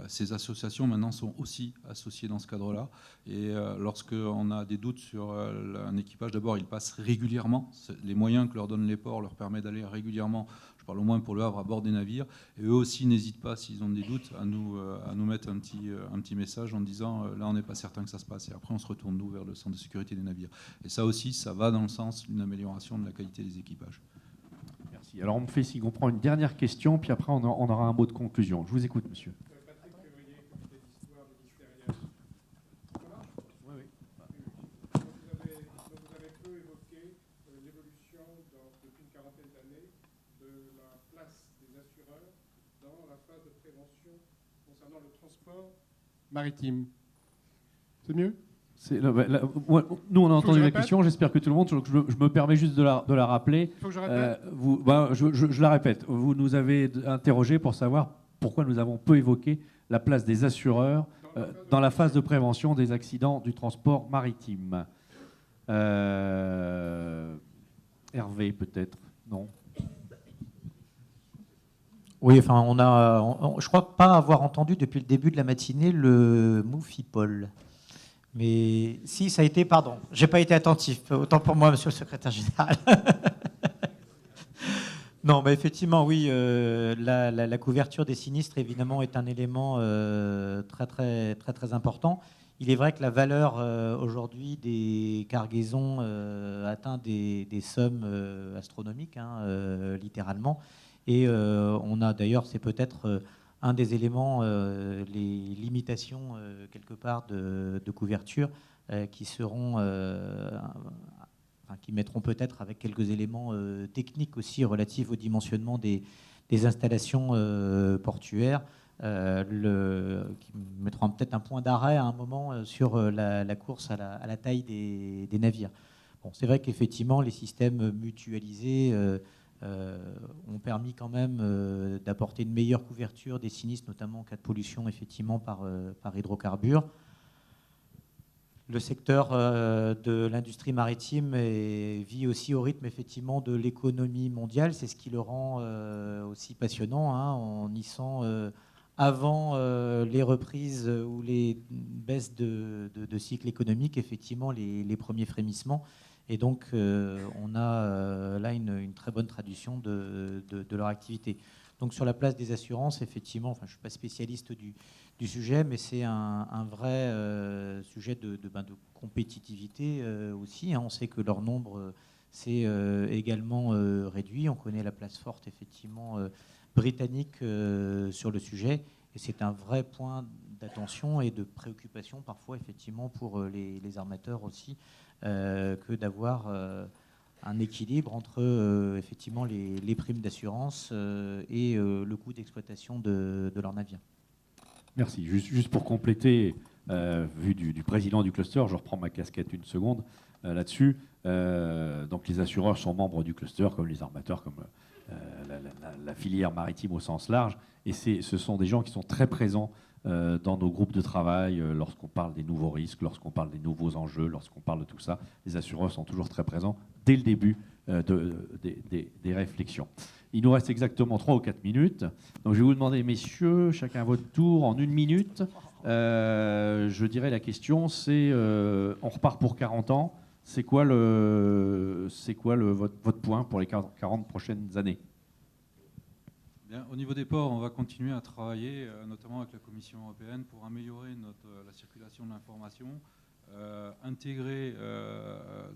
ces associations maintenant sont aussi associées dans ce cadre-là. Et lorsqu'on a des doutes sur un équipage, d'abord ils passent régulièrement. Les moyens que leur donnent les ports leur permettent d'aller régulièrement, je parle au moins pour le Havre, à bord des navires. Et eux aussi n'hésitent pas, s'ils ont des doutes, à nous mettre un petit message en disant là on n'est pas certain que ça se passe. Et après on se retourne nous vers le centre de sécurité des navires. Et ça aussi, ça va dans le sens d'une amélioration de la qualité des équipages. Merci. Alors on me fait signe, on prend une dernière question, puis après on aura un mot de conclusion. Je vous écoute, monsieur. Patrick Février, comité d'histoire ministérielle. Oui, oui. Vous avez peu évoqué l'évolution depuis une quarantaine d'années de la place des assureurs dans la phase de prévention concernant le transport maritime. C'est mieux ? Nous, on a entendu la question, j'espère que tout le monde, je me permets juste de la rappeler. Il faut que je répète. Je la répète. Vous nous avez interrogé pour savoir pourquoi nous avons peu évoqué la place des assureurs dans la phase de prévention des accidents du transport maritime. Hervé, peut-être, non ? Oui, enfin, je crois pas avoir entendu depuis le début de la matinée le mot FIPOL. Mais si, ça a été, pardon, j'ai pas été attentif, autant pour moi, monsieur le secrétaire général. Non, mais effectivement, oui, la couverture des sinistres, évidemment, est un élément très important. Il est vrai que la valeur aujourd'hui des cargaisons atteint des sommes astronomiques, littéralement. Et on a d'ailleurs, c'est peut-être un des éléments, les limitations quelque part de couverture qui seront, qui mettront peut-être avec quelques éléments techniques aussi relatifs au dimensionnement des installations portuaires, qui mettront peut-être un point d'arrêt à un moment sur la course à la taille des navires. Bon, c'est vrai qu'effectivement, les systèmes mutualisés ont permis quand même d'apporter une meilleure couverture des sinistres, notamment en cas de pollution effectivement par hydrocarbures. Le secteur de l'industrie maritime vit aussi au rythme effectivement de l'économie mondiale. C'est ce qui le rend aussi passionnant. On y sent avant les reprises ou les baisses de cycle économique, effectivement les premiers frémissements. Et donc, on a là une très bonne traduction de leur activité. Donc, sur la place des assurances, effectivement, je ne suis pas spécialiste du sujet, mais c'est un vrai sujet de compétitivité aussi. On sait que leur nombre s'est également réduit. On connaît la place forte, effectivement, britannique sur le sujet. Et c'est un vrai point d'attention et de préoccupation, parfois, effectivement, pour les armateurs aussi, que d'avoir un équilibre entre effectivement les primes d'assurance et le coût d'exploitation de leur navire. Merci. Juste pour compléter, vu du président du cluster, je reprends ma casquette une seconde là-dessus. Donc les assureurs sont membres du cluster, comme les armateurs, comme la filière maritime au sens large. Et ce sont des gens qui sont très présents dans nos groupes de travail, lorsqu'on parle des nouveaux risques, lorsqu'on parle des nouveaux enjeux, lorsqu'on parle de tout ça, les assureurs sont toujours très présents dès le début des réflexions. Il nous reste exactement 3 ou 4 minutes. Donc je vais vous demander, messieurs, chacun à votre tour, en 1 minute. Je dirais la question, c'est on repart pour 40 ans. C'est quoi votre point pour les 40 prochaines années ? Bien, au niveau des ports, on va continuer à travailler, notamment avec la Commission européenne, pour améliorer la circulation de l'information, intégrer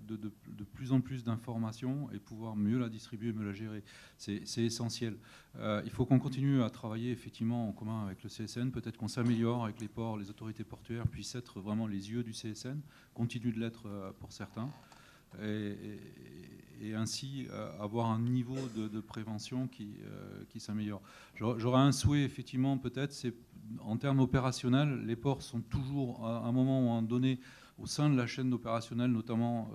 de plus en plus d'informations et pouvoir mieux la distribuer, mieux la gérer. C'est essentiel. Il faut qu'on continue à travailler effectivement en commun avec le CSN. Peut-être qu'on s'améliore avec les ports, les autorités portuaires puissent être vraiment les yeux du CSN, continue de l'être pour certains. et ainsi avoir un niveau de prévention qui s'améliore. J'aurais un souhait, effectivement, peut-être, c'est en termes opérationnels, les ports sont toujours, à un moment ou à un donné, au sein de la chaîne opérationnelle, notamment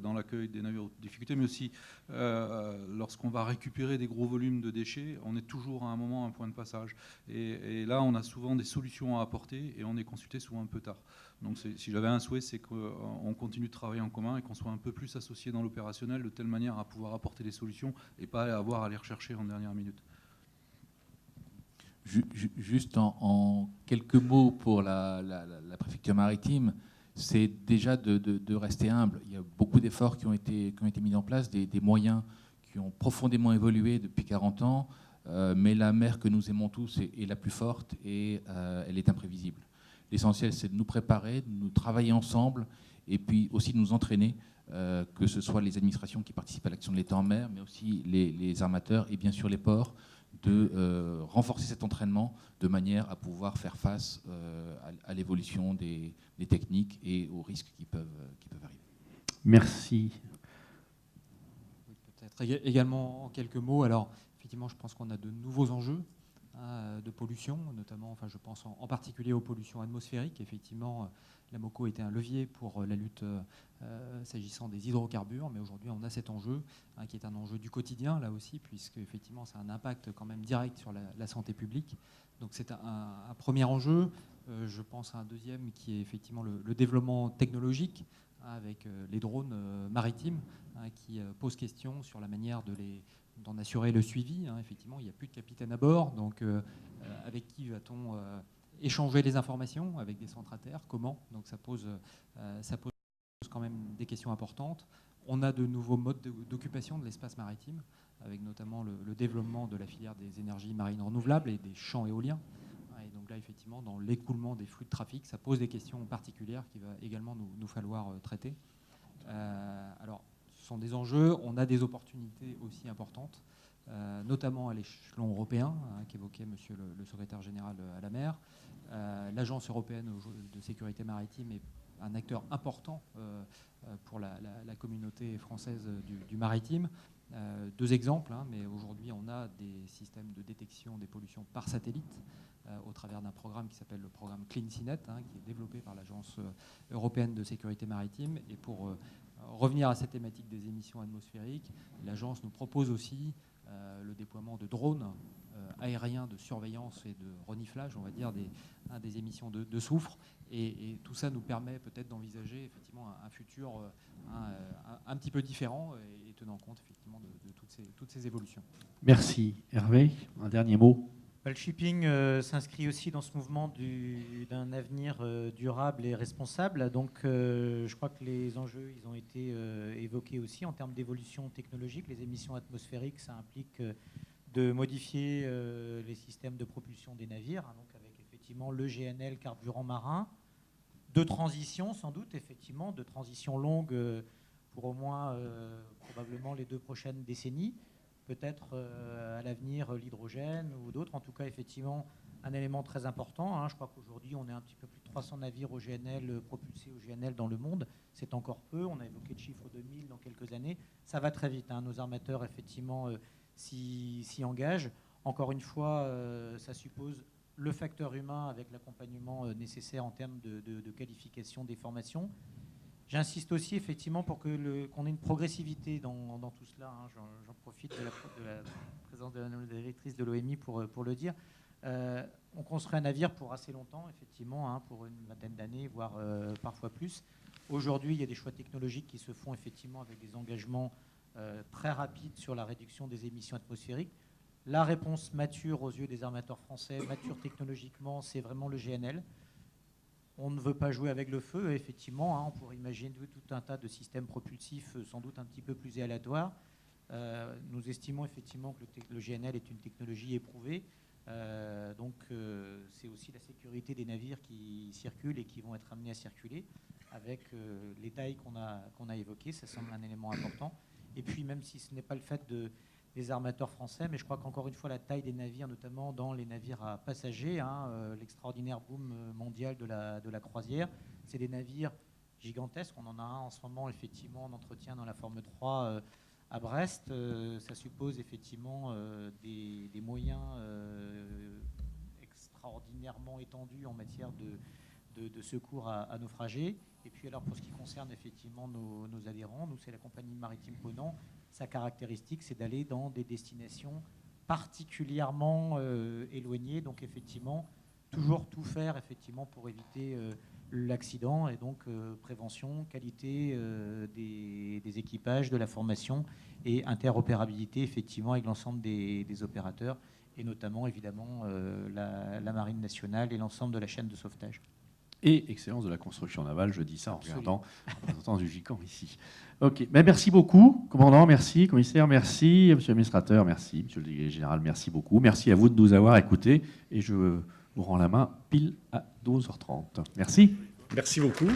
dans l'accueil des navires haute difficulté, mais aussi lorsqu'on va récupérer des gros volumes de déchets, on est toujours à un moment un point de passage. Et là, on a souvent des solutions à apporter et on est consulté souvent un peu tard. Donc si j'avais un souhait, c'est qu'on continue de travailler en commun et qu'on soit un peu plus associés dans l'opérationnel de telle manière à pouvoir apporter des solutions et pas avoir à les rechercher en dernière minute. Juste en quelques mots pour la préfecture maritime, c'est déjà de rester humble. Il y a beaucoup d'efforts qui ont été mis en place, des moyens qui ont profondément évolué depuis 40 ans, mais la mer que nous aimons tous est la plus forte et elle est imprévisible. L'essentiel, c'est de nous préparer, de nous travailler ensemble et puis aussi de nous entraîner, que ce soit les administrations qui participent à l'action de l'État en mer, mais aussi les armateurs et bien sûr les ports, de renforcer cet entraînement de manière à pouvoir faire face à l'évolution des techniques et aux risques qui peuvent arriver. Merci. Oui, peut-être également en quelques mots. Alors, effectivement, je pense qu'on a de nouveaux enjeux de pollution, notamment, enfin, je pense en particulier aux pollutions atmosphériques. Effectivement, la MOCO était un levier pour la lutte s'agissant des hydrocarbures, mais aujourd'hui, on a cet enjeu qui est un enjeu du quotidien, là aussi, puisque effectivement, ça a un impact quand même direct sur la santé publique. Donc, c'est un premier enjeu. Je pense à un deuxième qui est effectivement le développement technologique avec les drones maritimes qui posent question sur la manière d'en assurer le suivi. Effectivement, il n'y a plus de capitaine à bord, donc avec qui va-t-on échanger les informations avec des centres à terre? Comment? Donc ça pose quand même des questions importantes. On a de nouveaux modes d'occupation de l'espace maritime, avec notamment le développement de la filière des énergies marines renouvelables et des champs éoliens. Et donc là, effectivement, dans l'écoulement des flux de trafic, ça pose des questions particulières qu'il va également nous falloir traiter. Alors, ce sont des enjeux. On a des opportunités aussi importantes, notamment à l'échelon européen, qu'évoquait monsieur le secrétaire général à la mer. L'Agence européenne de sécurité maritime est un acteur important pour la communauté française du maritime. Deux exemples, mais aujourd'hui on a des systèmes de détection des pollutions par satellite au travers d'un programme qui s'appelle le programme CleanSeaNet, qui est développé par l'Agence européenne de sécurité maritime. Et pour revenir à cette thématique des émissions atmosphériques, l'agence nous propose aussi le déploiement de drones aériens de surveillance et de reniflage, on va dire, des émissions de soufre. Et tout ça nous permet peut-être d'envisager effectivement un futur un petit peu différent et tenant compte effectivement de toutes ces évolutions. Merci. Hervé, un dernier mot. Le shipping s'inscrit aussi dans ce mouvement d'un avenir durable et responsable. Donc, je crois que les enjeux, ils ont été évoqués aussi en termes d'évolution technologique. Les émissions atmosphériques, ça implique de modifier les systèmes de propulsion des navires, donc avec effectivement le GNL, carburant marin, de transition sans doute, effectivement, de transition longue pour au moins probablement les 2 prochaines décennies. Peut-être à l'avenir l'hydrogène ou d'autres. En tout cas, effectivement, un élément très important. Je crois qu'aujourd'hui, on est un petit peu plus de 300 navires au GNL, propulsés au GNL dans le monde. C'est encore peu. On a évoqué le chiffre de 1000 dans quelques années. Ça va très vite. Nos armateurs, effectivement, s'y engagent. Encore une fois, ça suppose le facteur humain avec l'accompagnement nécessaire en termes de qualification des formations. J'insiste aussi effectivement pour qu'on ait une progressivité dans tout cela. J'en profite de la présence de la directrice de l'OMI pour le dire. On construit un navire pour assez longtemps, effectivement, pour une vingtaine d'années, voire parfois plus. Aujourd'hui, il y a des choix technologiques qui se font effectivement avec des engagements très rapides sur la réduction des émissions atmosphériques. La réponse mature aux yeux des armateurs français, mature technologiquement, c'est vraiment le GNL. On ne veut pas jouer avec le feu, effectivement. On pourrait imaginer tout un tas de systèmes propulsifs sans doute un petit peu plus aléatoires. Nous estimons effectivement que le GNL est une technologie éprouvée. Donc c'est aussi la sécurité des navires qui circulent et qui vont être amenés à circuler avec les tailles qu'on a évoquées. Ça semble un élément important. Et puis même si ce n'est pas le fait des armateurs français, mais je crois qu'encore une fois, la taille des navires, notamment dans les navires à passagers, l'extraordinaire boom mondial de la croisière, c'est des navires gigantesques. On en a un en ce moment, effectivement, en entretien dans la forme 3 à Brest. Ça suppose effectivement des moyens extraordinairement étendus en matière de secours à naufragés. Et puis alors pour ce qui concerne effectivement nos adhérents, nous c'est la compagnie maritime Ponant. Sa caractéristique, c'est d'aller dans des destinations particulièrement éloignées. Donc effectivement, toujours tout faire effectivement pour éviter l'accident, et donc prévention, qualité des équipages, de la formation et interopérabilité effectivement avec l'ensemble des opérateurs, et notamment évidemment la Marine nationale et l'ensemble de la chaîne de sauvetage. Et excellence de la construction navale, je dis ça en regardant le représentant du GICAN ici. Ok, ben, merci beaucoup, commandant, merci, commissaire, merci, monsieur l'administrateur, merci, monsieur le délégué général, merci beaucoup. Merci à vous de nous avoir écoutés, et je vous rends la main pile à 12h30. Merci. Merci beaucoup.